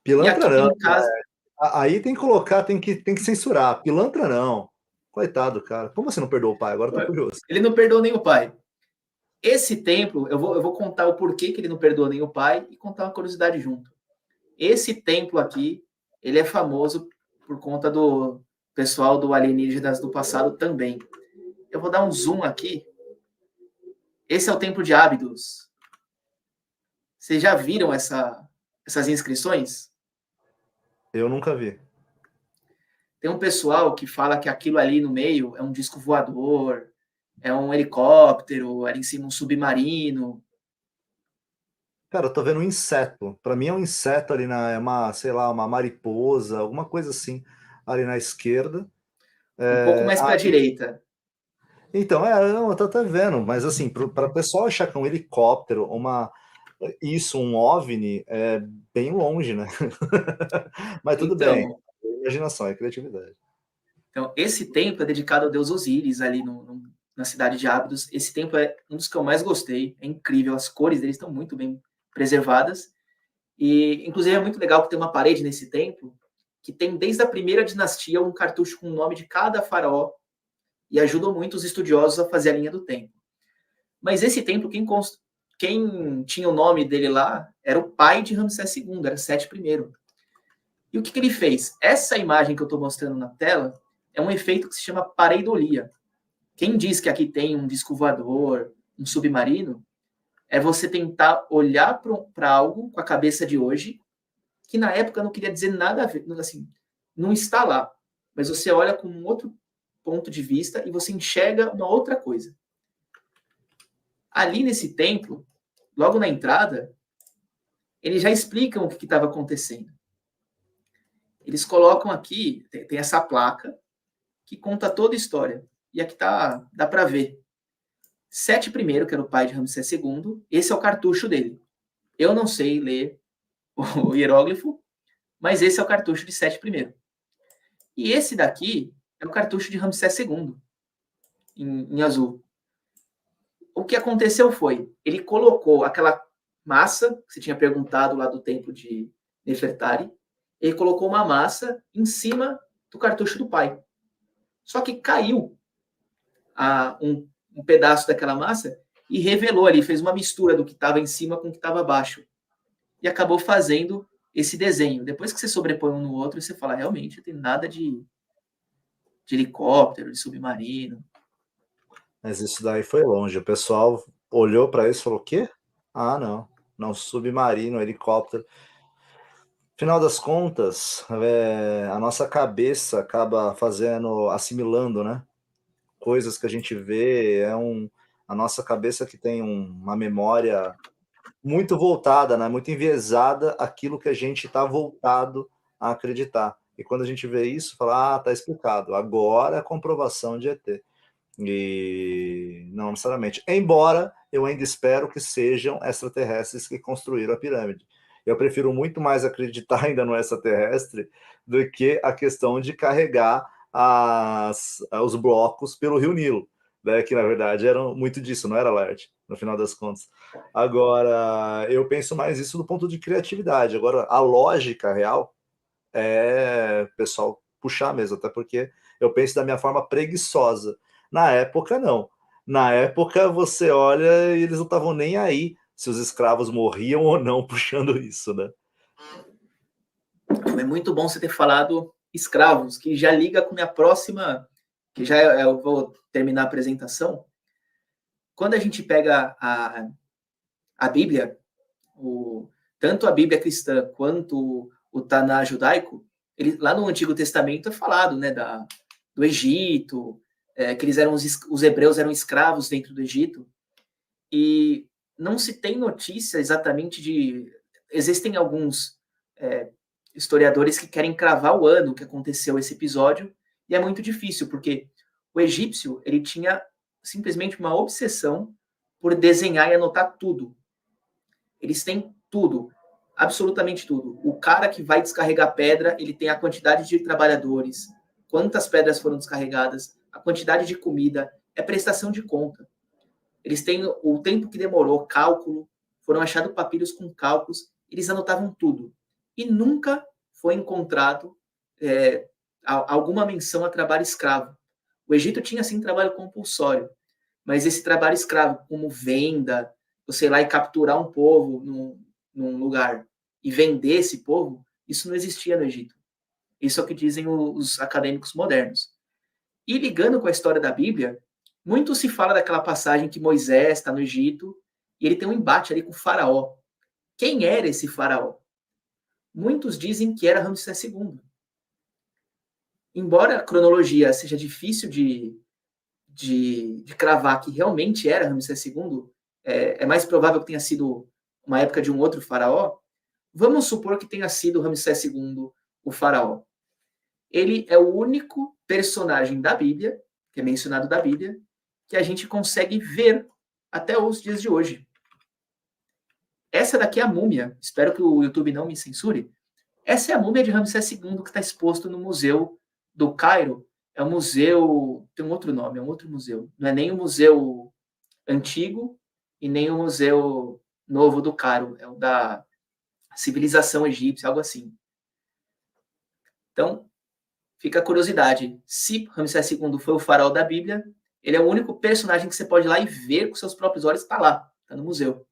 Pilantra não. Um caso... Aí tem que colocar, tem que censurar. Pilantra não. Coitado, cara. Como você não perdoou o pai? Agora eu tô curioso. Ele não perdoou nem o pai. Esse templo, eu vou contar o porquê que ele não perdoou nem o pai e contar uma curiosidade junto. Esse templo aqui, ele é famoso por conta do pessoal do Alienígenas do Passado também. Eu vou dar um zoom aqui. Esse é o templo de Abydos. Vocês já viram essas inscrições? Eu nunca vi. Tem um pessoal que fala que aquilo ali no meio é um disco voador, é um helicóptero, era em cima um submarino. Cara, eu tô vendo um inseto. Para mim é um inseto ali sei lá, uma mariposa, alguma coisa assim, ali na esquerda. Um pouco mais para a direita. Então, não, eu tô até vendo, mas assim, para o pessoal achar que é um helicóptero, um OVNI, é bem longe, né? Mas tudo bem, é imaginação, é criatividade. Então, esse templo é dedicado ao deus Osíris, ali na cidade de Abydos. Esse templo é um dos que eu mais gostei, é incrível, as cores dele estão muito bem preservadas. E, inclusive, é muito legal que tem uma parede nesse templo que tem, desde a primeira dinastia, um cartucho com o nome de cada faraó, e ajudam muito os estudiosos a fazer a linha do templo. Mas esse templo, quem tinha o nome dele lá era o pai de Ramsés II, era Sete I. E o que ele fez? Essa imagem que eu estou mostrando na tela é um efeito que se chama pareidolia. Quem diz que aqui tem um disco voador, um submarino, é você tentar olhar para algo com a cabeça de hoje, que na época não queria dizer nada a ver, assim, não está lá. Mas você olha com um outro ponto de vista e você enxerga uma outra coisa. Ali nesse templo, logo na entrada, eles já explicam o que estava acontecendo. Eles colocam aqui, tem essa placa, que conta toda a história. E aqui dá para ver. Sete I, que era o pai de Ramsés II, esse é o cartucho dele. Eu não sei ler o hieróglifo, mas esse é o cartucho de Sete I. E esse daqui é o cartucho de Ramsés II, em azul. O que aconteceu foi, ele colocou aquela massa, que você tinha perguntado lá do templo de Nefertari, ele colocou uma massa em cima do cartucho do pai. Só que caiu um pedaço daquela massa e revelou ali, fez uma mistura do que estava em cima com o que estava abaixo. E acabou fazendo esse desenho. Depois que você sobrepõe um no outro, você fala, realmente, não tem nada de helicóptero, de submarino. Mas isso daí foi longe. O pessoal olhou para isso e falou: o quê? Ah, não. Não, submarino, helicóptero. Final das contas, a nossa cabeça acaba assimilando, né? Coisas que a gente vê, a nossa cabeça que tem uma memória muito voltada, né? Muito enviesada aquilo que a gente está voltado a acreditar. E quando a gente vê isso, fala, tá explicado. Agora é a comprovação de ET. E não necessariamente. Embora eu ainda espero que sejam extraterrestres que construíram a pirâmide. Eu prefiro muito mais acreditar ainda no extraterrestre do que a questão de carregar os blocos pelo Rio Nilo, né? Que na verdade eram muito disso, não era, Larte, no final das contas. Agora, eu penso mais isso do ponto de criatividade. Agora, a lógica real é pessoal puxar mesmo, até porque eu penso da minha forma preguiçosa. Na época, não. Na época, você olha e eles não estavam nem aí se os escravos morriam ou não puxando isso, né? É muito bom você ter falado escravos, que já liga com minha próxima, que já eu vou terminar a apresentação. Quando a gente pega a Bíblia, tanto a Bíblia cristã quanto o Taná judaico, lá no Antigo Testamento é falado, né, do Egito, que os hebreus eram escravos dentro do Egito, e não se tem notícia exatamente existem alguns historiadores que querem cravar o ano que aconteceu esse episódio, e é muito difícil, porque o egípcio, ele tinha simplesmente uma obsessão por desenhar e anotar tudo. Eles têm tudo, absolutamente tudo. O cara que vai descarregar pedra, ele tem a quantidade de trabalhadores, quantas pedras foram descarregadas, a quantidade de comida, é prestação de conta. Eles têm o tempo que demorou, cálculo, foram achados papiros com cálculos, eles anotavam tudo. E nunca foi encontrado alguma menção a trabalho escravo. O Egito tinha, sim, trabalho compulsório, mas esse trabalho escravo, como venda, você ir lá e capturar um povo num lugar e vender esse povo, isso não existia no Egito. Isso é o que dizem os acadêmicos modernos. E ligando com a história da Bíblia, muito se fala daquela passagem que Moisés está no Egito e ele tem um embate ali com o faraó. Quem era esse faraó? Muitos dizem que era Ramsés II. Embora a cronologia seja difícil de cravar que realmente era Ramsés II, é mais provável que tenha sido uma época de um outro faraó, vamos supor que tenha sido Ramsés II o faraó. Ele é o único personagem da Bíblia, que é mencionado da Bíblia, que a gente consegue ver até os dias de hoje. Essa daqui é a múmia, espero que o YouTube não me censure. Essa é a múmia de Ramsés II que está exposto no Museu do Cairo. É um museu, tem um outro nome, é um outro museu. Não é nem o Museu Antigo e nem o Museu Novo do Cairo, é o da civilização egípcia, algo assim. Então, fica a curiosidade. Se Ramsés II foi o faraó da Bíblia, ele é o único personagem que você pode ir lá e ver com seus próprios olhos, está lá, está no museu.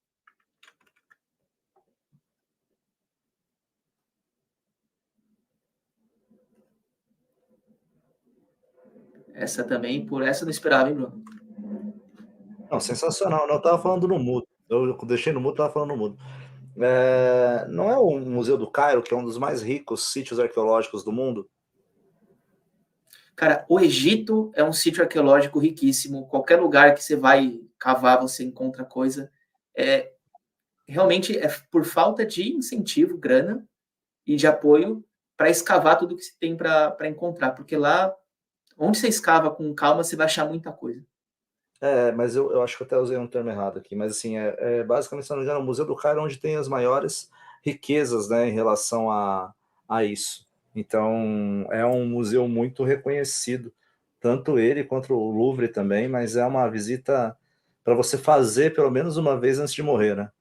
Essa também, por essa eu não esperava, hein, Bruno? Não, sensacional. Não, eu estava falando no mudo. Eu deixei no mudo, estava falando no mudo. Não é o Museu do Cairo, que é um dos mais ricos sítios arqueológicos do mundo? Cara, o Egito é um sítio arqueológico riquíssimo. Qualquer lugar que você vai cavar, você encontra coisa. Realmente é por falta de incentivo, grana e de apoio para escavar tudo que se tem para encontrar. Porque lá, onde você escava com calma, você vai achar muita coisa. Mas eu acho que eu até usei um termo errado aqui. Mas assim, basicamente, se não me engano, o Museu do Cairo é onde tem as maiores riquezas, né, em relação a isso. Então, é um museu muito reconhecido, tanto ele quanto o Louvre também, mas é uma visita para você fazer pelo menos uma vez antes de morrer, né?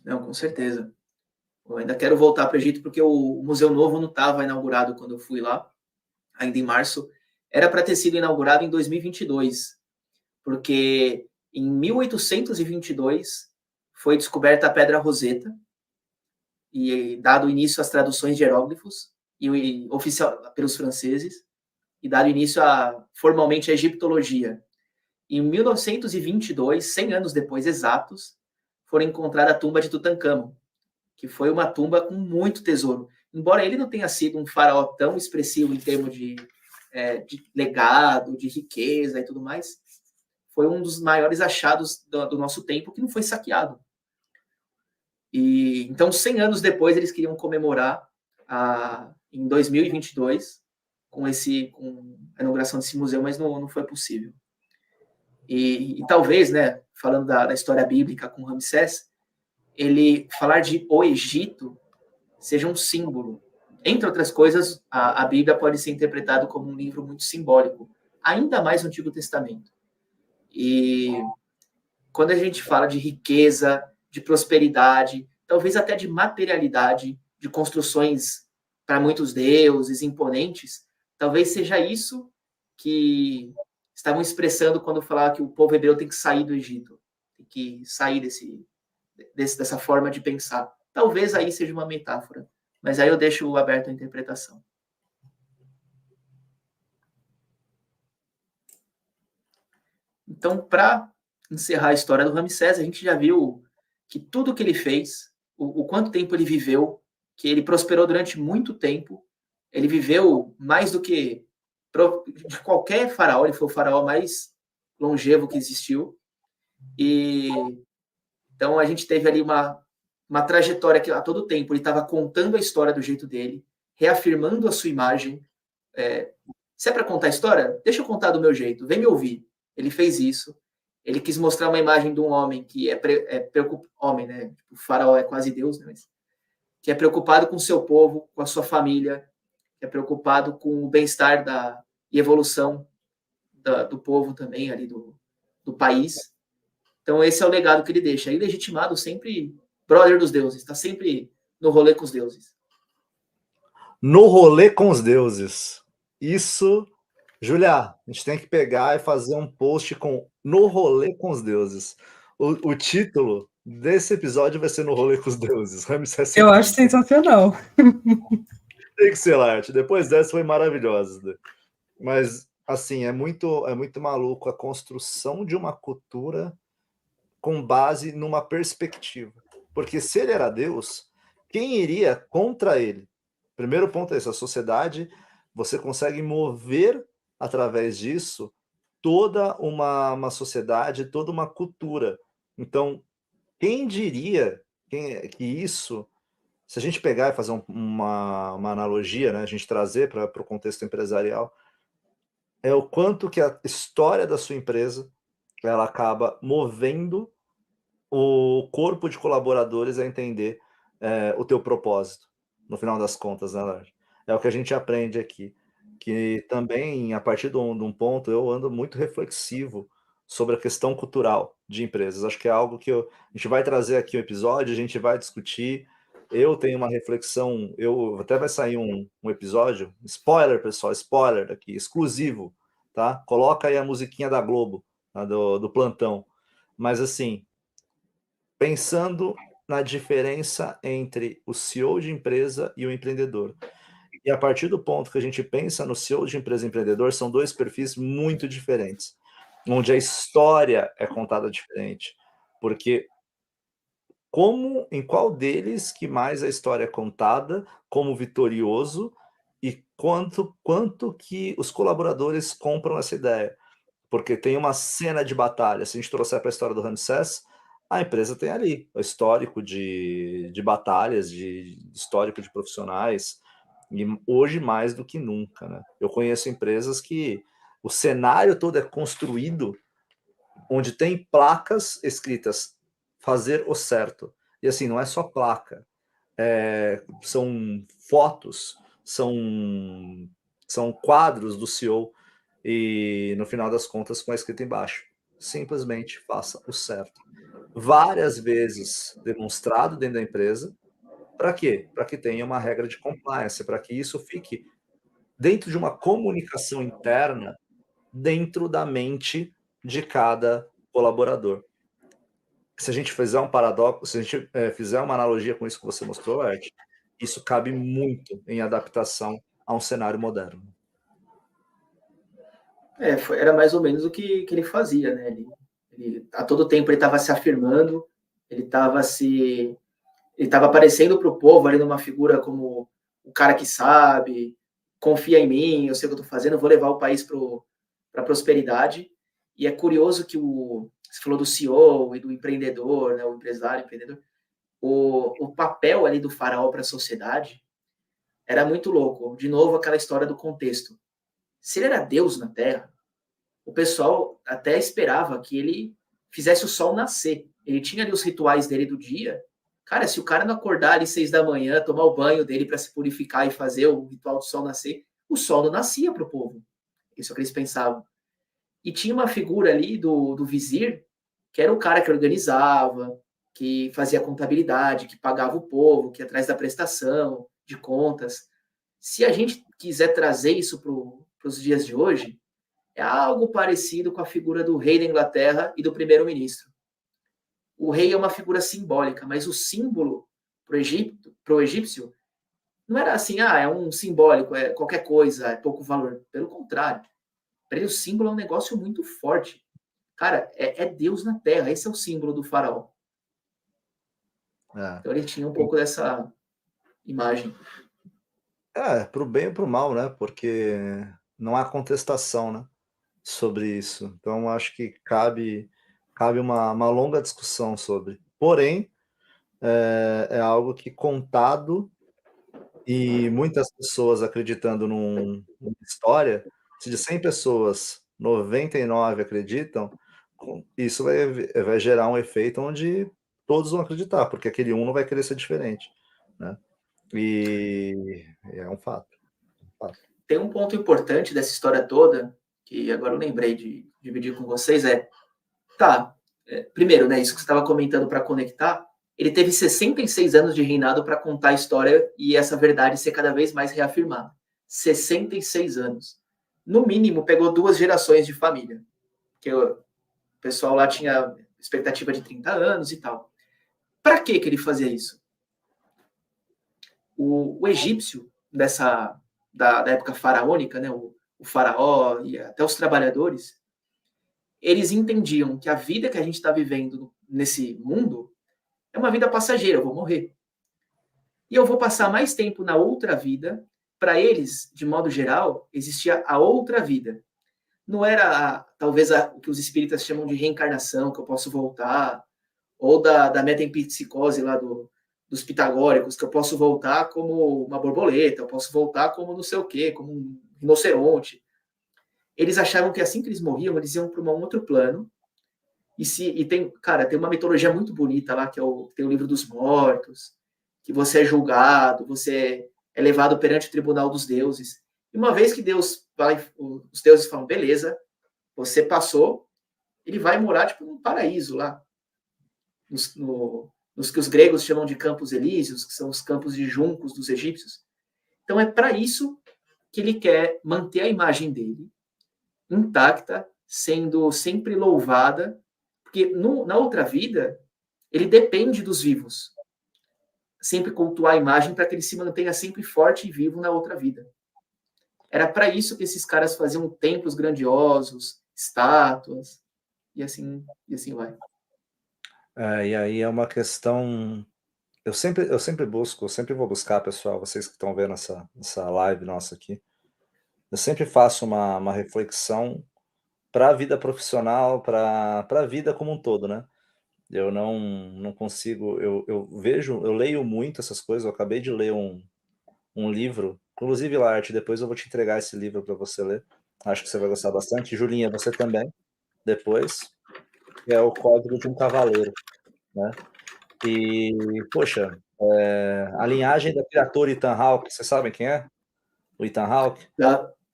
Não, com certeza. Eu ainda quero voltar para o Egito porque o Museu Novo não estava inaugurado quando eu fui lá, ainda em março. Era para ter sido inaugurado em 2022, porque em 1822 foi descoberta a Pedra Roseta e dado início às traduções de hieróglifos e oficial pelos franceses e dado início formalmente à egiptologia, Em 1922, 100 anos depois exatos, foram encontrada a tumba de Tutancâmon, que foi uma tumba com muito tesouro. Embora ele não tenha sido um faraó tão expressivo em termos de legado, de riqueza e tudo mais, foi um dos maiores achados do nosso tempo que não foi saqueado. E então, 100 anos depois, eles queriam comemorar em 2022 com a inauguração desse museu, mas não foi possível. E talvez, né, falando da história bíblica com Ramsés, ele falar de o Egito seja um símbolo. Entre outras coisas, a Bíblia pode ser interpretada como um livro muito simbólico, ainda mais no Antigo Testamento. E quando a gente fala de riqueza, de prosperidade, talvez até de materialidade, de construções para muitos deuses imponentes, talvez seja isso que estavam expressando quando falavam que o povo hebreu tem que sair do Egito, tem que sair dessa forma de pensar. Talvez aí seja uma metáfora, mas aí eu deixo aberto à interpretação. Então, para encerrar a história do Ramsés, a gente já viu que tudo que ele fez, o quanto tempo ele viveu, que ele prosperou durante muito tempo, ele viveu mais do que de qualquer faraó, ele foi o faraó mais longevo que existiu. E então a gente teve ali uma trajetória que a todo tempo ele estava contando a história do jeito dele, reafirmando a sua imagem. Se é para contar a história, deixa eu contar do meu jeito, vem me ouvir. Ele fez isso. Ele quis mostrar uma imagem de um homem que é preocupado, homem, né? O faraó é quase Deus, né? Mas, que é preocupado com o seu povo, com a sua família, que é preocupado com o bem-estar e evolução do povo também, ali do país. Então, esse é o legado que ele deixa. E legitimado sempre brother dos deuses, está sempre no rolê com os deuses. No rolê com os deuses. Isso, Julia, a gente tem que pegar e fazer um post com No rolê com os deuses. O título desse episódio vai ser No rolê com os deuses. Ramsés Eu acho sensacional. Tem que ser, Larte. Depois dessa foi maravilhosa. Mas, assim, é muito maluco a construção de uma cultura com base numa perspectiva. Porque se ele era Deus, quem iria contra ele? Primeiro ponto é esse, a sociedade, você consegue mover através disso toda uma sociedade, toda uma cultura. Então, quem diria que isso, se a gente pegar e fazer uma analogia, né, a gente trazer para o contexto empresarial, é o quanto que a história da sua empresa ela acaba movendo o corpo de colaboradores a entender o teu propósito, no final das contas, né, Lars? É o que a gente aprende aqui, que também, a partir de um ponto, eu ando muito reflexivo sobre a questão cultural de empresas. Acho que é algo que a gente vai trazer aqui um episódio, a gente vai discutir. Eu tenho uma reflexão, até vai sair um episódio, spoiler, pessoal, spoiler daqui, exclusivo, tá? Coloca aí a musiquinha da Globo, tá? do plantão. Mas assim, pensando na diferença entre o CEO de empresa e o empreendedor. E a partir do ponto que a gente pensa no CEO de empresa e empreendedor, são dois perfis muito diferentes, onde a história é contada diferente. Porque em qual deles que mais a história é contada como vitorioso e quanto que os colaboradores compram essa ideia. Porque tem uma cena de batalha. Se a gente trouxer para a história do Ramsés, a empresa tem ali o histórico de batalhas, de histórico de profissionais, e hoje mais do que nunca, né? Eu conheço empresas que o cenário todo é construído onde tem placas escritas fazer o certo. E assim, não é só placa, são fotos, são quadros do CEO e no final das contas com a escrita embaixo, simplesmente faça o certo. Várias vezes demonstrado dentro da empresa, para quê? Para que tenha uma regra de compliance, para que isso fique dentro de uma comunicação interna, dentro da mente de cada colaborador. Se a gente fizer um paradoxo, se a gente fizer uma analogia com isso que você mostrou, Art, isso cabe muito em adaptação a um cenário moderno. Era mais ou menos o que ele fazia, né? A todo tempo ele estava se afirmando, ele estava aparecendo para o povo ali numa figura como o cara que sabe, confia em mim, eu sei o que eu estou fazendo, eu vou levar o país para a prosperidade. E é curioso que você falou do CEO e do empreendedor, né, o empresário, empreendedor, o papel ali do faraó para a sociedade era muito louco. De novo, aquela história do contexto. Se ele era Deus na Terra, o pessoal até esperava que ele fizesse o sol nascer. Ele tinha ali os rituais dele do dia. Cara, se o cara não acordar ali 6 da manhã, tomar o banho dele para se purificar e fazer o ritual do sol nascer, o sol não nascia para o povo. Isso é o que eles pensavam. E tinha uma figura ali do vizir, que era o cara que organizava, que fazia contabilidade, que pagava o povo, que ia atrás da prestação, de contas. Se a gente quiser trazer isso para os dias de hoje, é algo parecido com a figura do rei da Inglaterra e do primeiro-ministro. O rei é uma figura simbólica, mas o símbolo para o egípcio não era assim, é um simbólico, é qualquer coisa, é pouco valor. Pelo contrário, para ele o símbolo é um negócio muito forte. Cara, é Deus na Terra, esse é o símbolo do faraó. Então ele tinha um pouco dessa imagem. Pro bem ou pro mal, né? Porque não há contestação, né, sobre isso. Então acho que cabe uma longa discussão sobre. Porém, é algo que contado e muitas pessoas acreditando numa história, se de 100 pessoas, 99 acreditam, isso vai gerar um efeito onde todos vão acreditar, porque aquele um não vai querer ser diferente, né? E é um fato. Tem um ponto importante dessa história toda, que agora eu lembrei de dividir com vocês, primeiro, né, isso que você estava comentando para conectar, ele teve 66 anos de reinado para contar a história e essa verdade ser cada vez mais reafirmada. 66 anos. No mínimo, pegou 2 gerações de família. Porque o pessoal lá tinha expectativa de 30 anos e tal. Para que ele fazia isso? O egípcio, da época faraônica, né, o faraó e até os trabalhadores, eles entendiam que a vida que a gente está vivendo nesse mundo é uma vida passageira, eu vou morrer. E eu vou passar mais tempo na outra vida. Para eles, de modo geral, existia a outra vida. Não era, talvez, o que os espíritas chamam de reencarnação, que eu posso voltar, ou da metempsicose lá dos pitagóricos, que eu posso voltar como uma borboleta, eu posso voltar como não sei o quê, como um rinoceronte. Eles achavam que assim que eles morriam, eles iam para um outro plano. Tem uma mitologia muito bonita lá, tem o livro dos mortos, que você é julgado, você é levado perante o tribunal dos deuses. E uma vez que Deus vai, os deuses falam, beleza, você passou, ele vai morar tipo num paraíso lá, nos que os gregos chamam de campos elíseos, que são os campos de juncos dos egípcios. Então é para isso que ele quer manter a imagem dele intacta, sendo sempre louvada, porque na outra vida ele depende dos vivos. Sempre cultuar a imagem para que ele se mantenha sempre forte e vivo na outra vida. Era para isso que esses caras faziam templos grandiosos, estátuas, e assim vai. E aí é uma questão. Eu sempre vou buscar, pessoal, vocês que estão vendo essa live nossa aqui. Eu sempre faço uma reflexão para a vida profissional, para a vida como um todo, né? Eu não consigo. Eu leio muito essas coisas. Eu acabei de ler um livro, inclusive, Larte, depois eu vou te entregar esse livro para você ler. Acho que você vai gostar bastante. Julinha, você também, depois. É o Código de um Cavaleiro, né? E, poxa, a linhagem da criatura Ethan Hawke, vocês sabem quem é? O Ethan Hawke?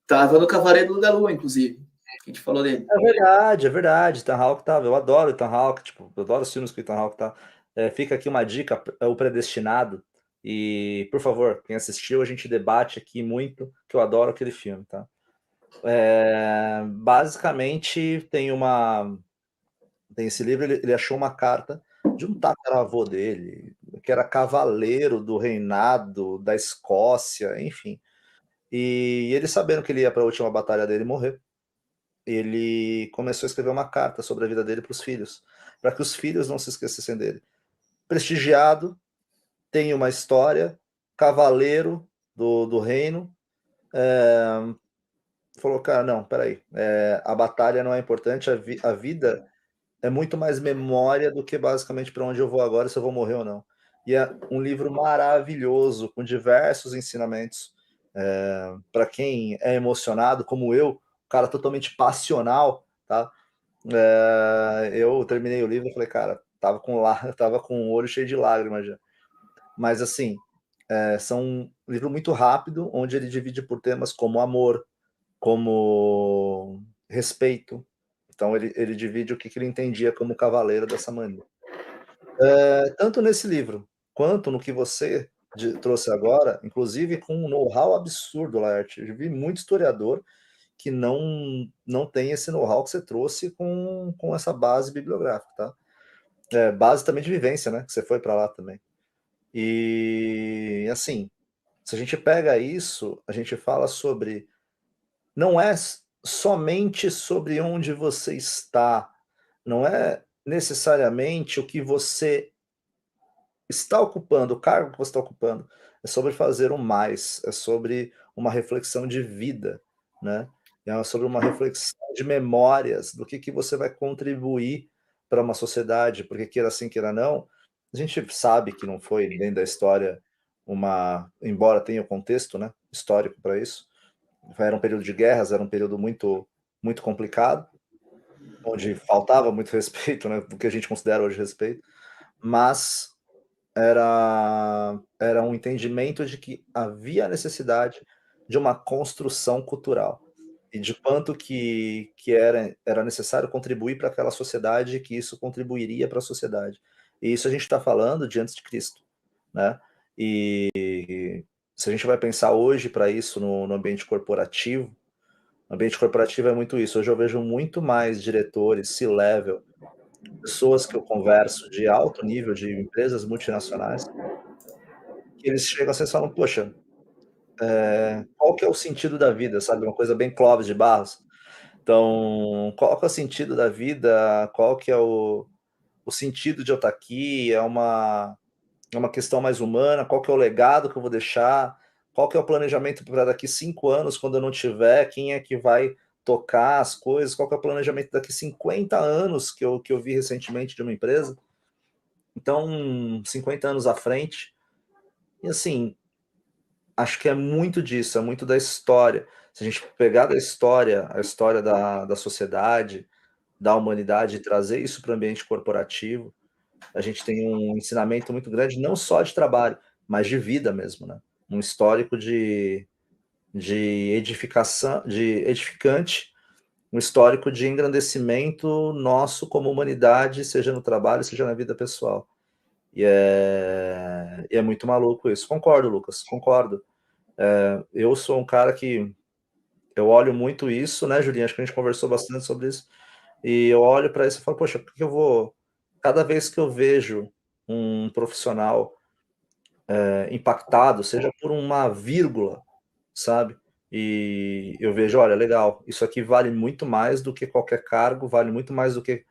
Tava no Cavaleiro da Lua, inclusive. A gente falou dele. É verdade. Ethan Hawke tava. Eu adoro Ethan Hawke, tipo, eu adoro os filmes que o Ethan Hawke tá. Fica aqui uma dica, O Predestinado. E, por favor, quem assistiu, a gente debate aqui muito, que eu adoro aquele filme, tá? Basicamente, tem esse livro, ele achou uma carta de um tataravô dele, que era cavaleiro do reinado da Escócia, enfim. E ele sabendo que ele ia para a última batalha dele morrer, ele começou a escrever uma carta sobre a vida dele para os filhos, para que os filhos não se esquecessem dele. Prestigiado, tem uma história, cavaleiro do reino, falou, cara, não, peraí, a batalha não é importante, a vida é muito mais memória do que basicamente para onde eu vou agora, se eu vou morrer ou não. E é um livro maravilhoso, com diversos ensinamentos, para quem é emocionado, como eu, cara totalmente passional, tá? Eu terminei o livro e falei, cara, tava com o olho cheio de lágrimas já. Mas assim, são um livro muito rápido, onde ele divide por temas como amor, como respeito. Então ele divide o que ele entendia como cavaleiro dessa maneira. Tanto nesse livro, quanto no que você trouxe agora, inclusive com um know-how absurdo, Laerte. Eu vi muito historiador que não tem esse know-how que você trouxe com essa base bibliográfica, tá? Base também de vivência, né? Que você foi para lá também. E assim, se a gente pega isso, a gente fala sobre, não é somente sobre onde você está, não é necessariamente o que você está ocupando, o cargo que você está ocupando, é sobre fazer o mais, é sobre uma reflexão de vida, né? É sobre uma reflexão de memórias, do que você vai contribuir para uma sociedade, porque queira sim, queira não, a gente sabe que não foi dentro da história embora tenha o contexto, né, histórico para isso, era um período de guerras, era um período muito, muito complicado, onde faltava muito respeito, né, do que a gente considera hoje respeito, mas era um entendimento de que havia a necessidade de uma construção cultural e de quanto que era necessário contribuir para aquela sociedade, que isso contribuiria para a sociedade. E isso a gente está falando de antes de Cristo, né? E se a gente vai pensar hoje para isso no ambiente corporativo, o ambiente corporativo é muito isso. Hoje eu vejo muito mais diretores, C-level, pessoas que eu converso de alto nível, de empresas multinacionais, que eles chegam assim e falam, poxa, qual que é o sentido da vida, sabe? Uma coisa bem Clóvis de Barros. Então, qual que é o sentido da vida? Qual que é o sentido de eu estar aqui? É uma questão mais humana. Qual que é o legado que eu vou deixar? Qual que é o planejamento para daqui 5 anos, quando eu não tiver? Quem é que vai tocar as coisas? Qual que é o planejamento daqui 50 anos, que eu vi recentemente de uma empresa? Então, 50 anos à frente. E assim, acho que é muito disso, é muito da história. Se a gente pegar da história, a história da sociedade, da humanidade, e trazer isso para o ambiente corporativo, a gente tem um ensinamento muito grande, não só de trabalho, mas de vida mesmo, né? Um histórico de edificação, de edificante, um histórico de engrandecimento nosso como humanidade, seja no trabalho, seja na vida pessoal. E é muito maluco isso. Concordo, Lucas, concordo. Eu sou um cara que eu olho muito isso, né, Julinha? Acho que a gente conversou bastante sobre isso. E eu olho para isso e falo, poxa, por que eu vou. Cada vez que eu vejo um profissional impactado, seja por uma vírgula, sabe? E eu vejo, olha, legal, isso aqui vale muito mais do que qualquer cargo, vale muito mais do que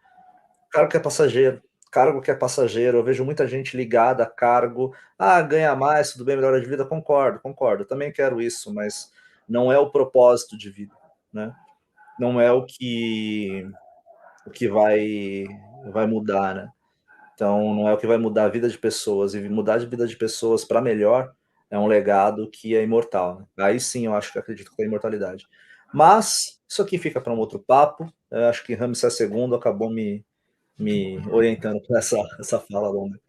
cargo que é passageiro. Cargo que é passageiro, eu vejo muita gente ligada a cargo. Ah, ganha mais, tudo bem, melhora de vida. Concordo. Eu também quero isso, mas não é o propósito de vida, né? Não é o que vai mudar, né? Então, não é o que vai mudar a vida de pessoas. E mudar a vida de pessoas para melhor é um legado que é imortal, né? Aí sim eu acho que acredito que é imortalidade. Mas isso aqui fica para um outro papo. Eu acho que Ramsés II acabou me orientando com essa fala longa.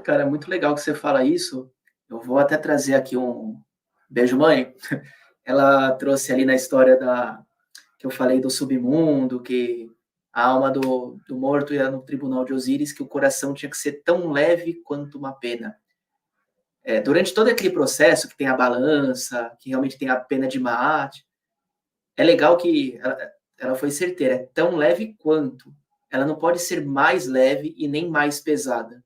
Cara, é muito legal que você fala isso. Eu vou até trazer aqui um beijo, mãe. Ela trouxe ali na história que eu falei do submundo, que a alma do morto ia no tribunal de Osíris, que o coração tinha que ser tão leve quanto uma pena. Durante todo aquele processo, que tem a balança, que realmente tem a pena de Maat, é legal que ela foi certeira, é tão leve quanto. Ela não pode ser mais leve e nem mais pesada.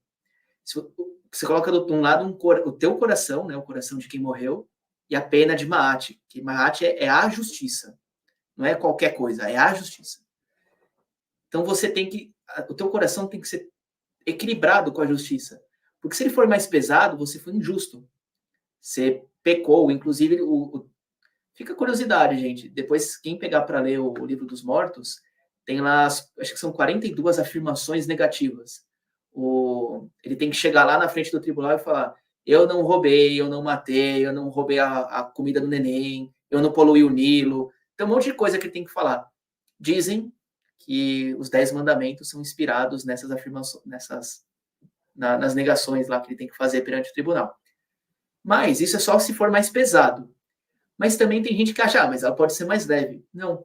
Você coloca de um lado o teu coração, né, o coração de quem morreu, e a pena de Maat, que Maat é a justiça. não é qualquer coisa, é a justiça. Então o teu coração tem que ser equilibrado com a justiça. Porque se ele for mais pesado, você foi injusto. Você pecou, inclusive, fica curiosidade, gente. Depois, quem pegar para ler o Livro dos Mortos, tem lá, acho que são 42 afirmações negativas. Ele tem que chegar lá na frente do tribunal e falar: eu não roubei, eu não matei, eu não roubei a comida do neném, eu não poluí o Nilo. Tem um monte de coisa que ele tem que falar. Dizem que os 10 mandamentos são inspirados nessas afirmações, nas negações lá que ele tem que fazer perante o tribunal. Mas isso é só se for mais pesado. Mas também tem gente que acha, mas ela pode ser mais leve. Não.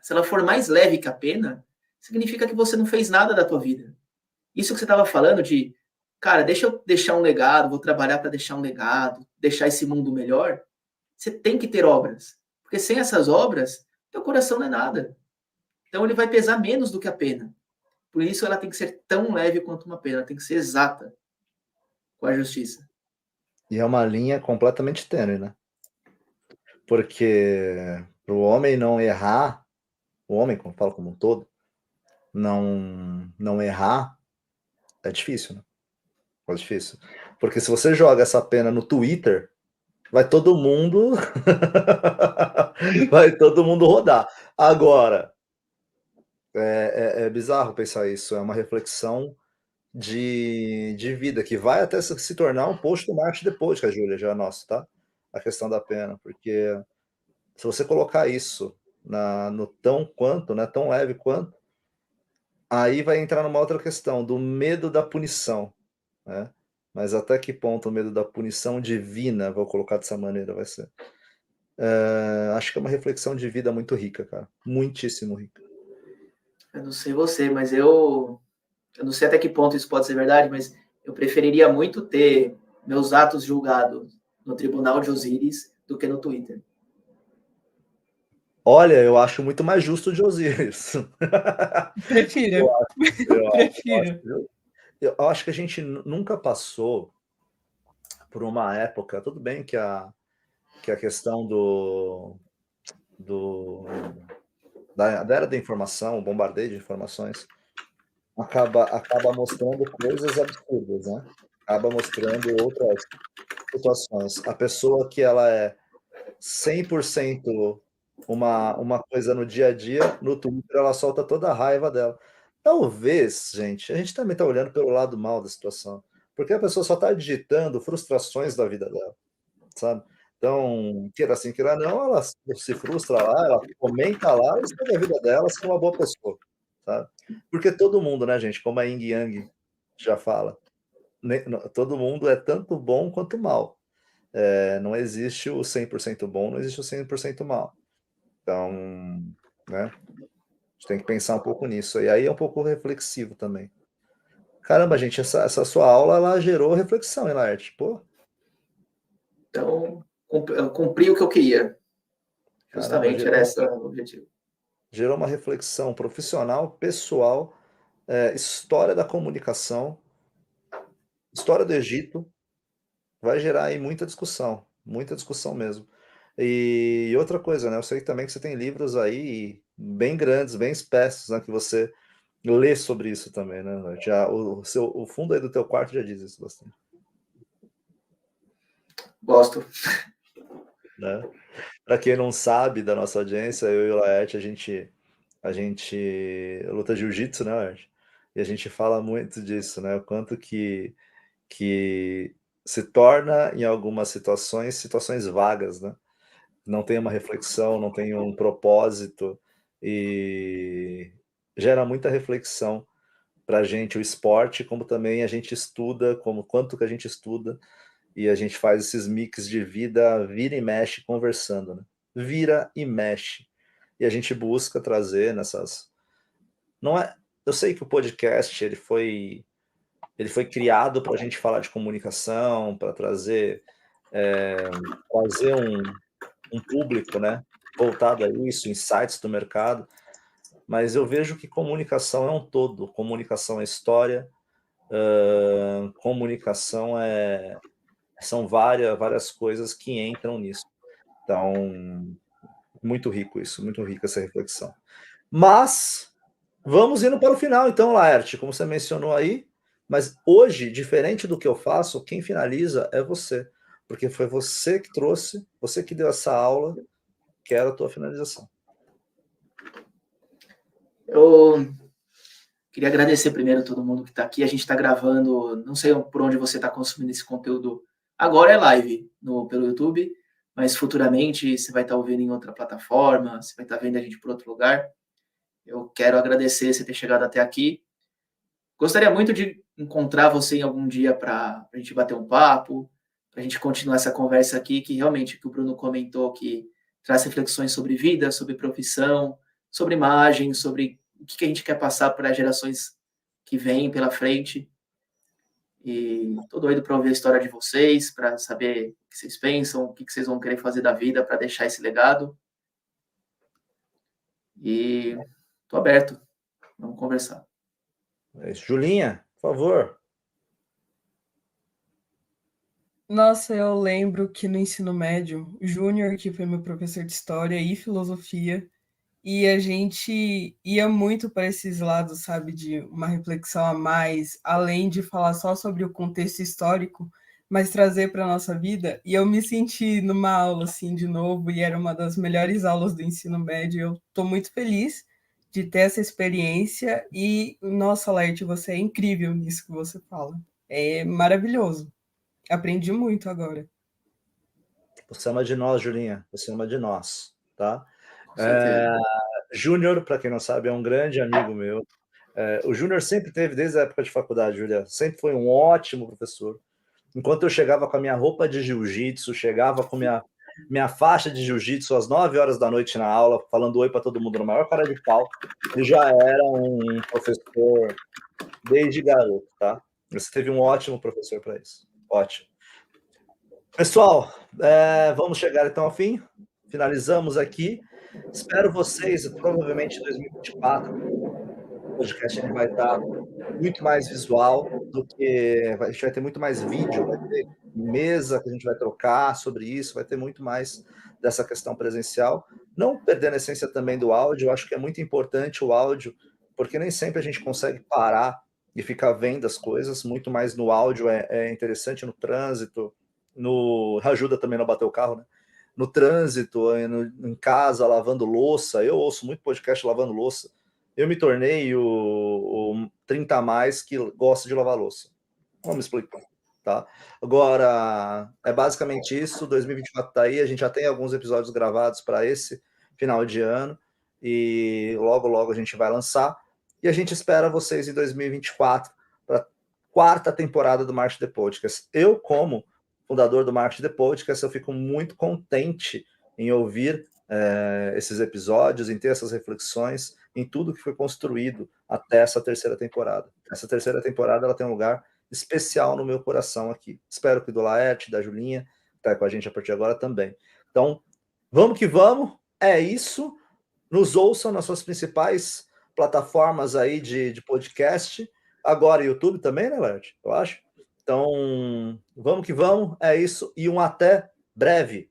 Se ela for mais leve que a pena, significa que você não fez nada da tua vida. Isso que você estava falando de, cara, deixa eu deixar um legado, vou trabalhar para deixar um legado, deixar esse mundo melhor. Você tem que ter obras. Porque sem essas obras, teu coração não é nada. Então ele vai pesar menos do que a pena. Por isso ela tem que ser tão leve quanto uma pena, ela tem que ser exata com a justiça. E é uma linha completamente tênue, né? Porque para o homem não errar, o homem, como falo como um todo, não errar, é difícil, né? É difícil. Porque se você joga essa pena no Twitter, vai todo mundo vai todo mundo rodar. Agora, é bizarro pensar isso, é uma reflexão de vida, que vai até se tornar um post do marketing depois, que a Júlia já é nossa, tá? A questão da pena, porque se você colocar isso no tão quanto, né, tão leve quanto, aí vai entrar numa outra questão, do medo da punição, né? Mas até que ponto o medo da punição divina, vou colocar dessa maneira, vai ser? Acho que é uma reflexão de vida muito rica, cara. Muitíssimo rica. Eu não sei você, mas eu não sei até que ponto isso pode ser verdade, mas eu preferiria muito ter meus atos julgados no tribunal de Osíris do que no Twitter. Olha, eu acho muito mais justo de Osíris. Prefiro. Eu Prefiro. acho que a gente nunca passou por uma época, tudo bem que a questão da era da informação, o bombardeio de informações, acaba mostrando coisas absurdas, né? Acaba mostrando outras situações. A pessoa que ela é 100% uma coisa no dia a dia, no Twitter ela solta toda a raiva dela. Talvez, gente, a gente também está olhando pelo lado mal da situação, porque a pessoa só está digitando frustrações da vida dela, sabe? Então, queira sim, queira não, ela se frustra lá, ela comenta lá e escreve a vida dela ser uma boa pessoa, sabe? Porque todo mundo, né, gente, como a Yin Yang já fala, todo mundo é tanto bom quanto mal. Não existe o 100% bom, não existe o 100% mal. Então, né, a gente tem que pensar um pouco nisso. E aí é um pouco reflexivo também. Caramba, gente, essa sua aula, ela gerou reflexão, hein, Laerte? Pô. Então, eu cumpri o que eu queria. Caramba, Justamente era esse o objetivo. gerou uma reflexão profissional, pessoal, história da comunicação, história do Egito, vai gerar aí muita discussão mesmo. E outra coisa, né? Eu sei também que você tem livros aí bem grandes, bem espessos, né? Que você lê sobre isso também, né? Já, o fundo aí do teu quarto já diz isso bastante. Gosto. Né? Para quem não sabe da nossa audiência, eu e o Laerte, a gente luta jiu-jitsu, né, Laerte? E a gente fala muito disso, né? O quanto que se torna, em algumas situações vagas, né? Não tem uma reflexão, não tem um propósito, e gera muita reflexão para a gente o esporte, como também a gente estuda, como quanto que a gente estuda, e a gente faz esses mix de vida, vira e mexe conversando, né? Vira e mexe. E a gente busca trazer nessas... Não é... Eu sei que o podcast ele foi criado para a gente falar de comunicação, para trazer um público, né, voltado a isso, insights do mercado, mas eu vejo que comunicação é um todo, comunicação é história, comunicação são várias coisas que entram nisso. Então, Muito rico isso, muito rica essa reflexão. Mas vamos indo para o final, então, Laerte, como você mencionou aí. Mas hoje, diferente do que eu faço, quem finaliza é você. Porque foi você que trouxe, você que deu essa aula, que era a tua finalização. Eu queria agradecer primeiro a todo mundo que está aqui. A gente está gravando, não sei por onde você está consumindo esse conteúdo. Agora é live pelo YouTube, mas futuramente você vai estar ouvindo em outra plataforma, você vai estar vendo a gente por outro lugar. Eu quero agradecer você ter chegado até aqui. Gostaria muito de encontrar você em algum dia para a gente bater um papo, para a gente continuar essa conversa aqui, que realmente o que o Bruno comentou, que traz reflexões sobre vida, sobre profissão, sobre imagem, sobre o que a gente quer passar para as gerações que vêm pela frente. E estou doido para ouvir a história de vocês, para saber o que vocês pensam, o que vocês vão querer fazer da vida para deixar esse legado. E estou aberto. Vamos conversar. É isso. Julinha, por favor. Nossa, eu lembro que no ensino médio, o Júnior, que foi meu professor de História e Filosofia, e a gente ia muito para esses lados, sabe, de uma reflexão a mais, além de falar só sobre o contexto histórico, mas trazer para a nossa vida. E eu me senti numa aula, assim, de novo, e era uma das melhores aulas do ensino médio. Eu estou muito feliz de ter essa experiência. E, nossa, Laerte, você é incrível nisso que você fala. É maravilhoso. Aprendi muito agora. Você é uma de nós, Julinha. Você é uma de nós, tá? Com certeza. Júnior, para quem não sabe, é um grande amigo meu. O Júnior sempre teve, desde a época de faculdade, Julia, sempre foi um ótimo professor. Enquanto eu chegava com a minha roupa de jiu-jitsu, chegava com minha faixa de jiu-jitsu às 9 horas da noite na aula, falando oi para todo mundo, na maior cara de pau, ele já era um professor desde garoto, tá? Você teve um ótimo professor para isso. Ótimo. Pessoal, vamos chegar então ao fim. Finalizamos aqui. Espero vocês, provavelmente em 2024, o podcast ele vai estar muito mais visual do que... A gente vai ter muito mais vídeo, vai ter mesa que a gente vai trocar sobre isso, vai ter muito mais dessa questão presencial. Não perdendo a essência também do áudio, eu acho que é muito importante o áudio, porque nem sempre a gente consegue parar e ficar vendo as coisas, muito mais no áudio é interessante no trânsito, ajuda também a não bater o carro, né? No trânsito, em casa, lavando louça. Eu ouço muito podcast lavando louça. Eu me tornei o 30 a mais que gosta de lavar louça. Vamos explicar, tá? Agora, é basicamente isso. 2024 tá aí. A gente já tem alguns episódios gravados para esse final de ano. E logo, logo a gente vai lançar. E a gente espera vocês em 2024 para a quarta temporada do Marketing The Podcast. Eu, como fundador do Marketing The Podcast, eu fico muito contente em ouvir esses episódios, em ter essas reflexões, em tudo que foi construído até essa terceira temporada. Essa terceira temporada ela tem um lugar especial no meu coração aqui. Espero que do Laerte, da Julinha, que está com a gente a partir de agora também. Então, vamos que vamos. É isso. Nos ouçam nas suas principais plataformas aí de podcast. Agora YouTube também, né, Laerte? Eu acho. Então, vamos que vamos. É isso. E um até breve.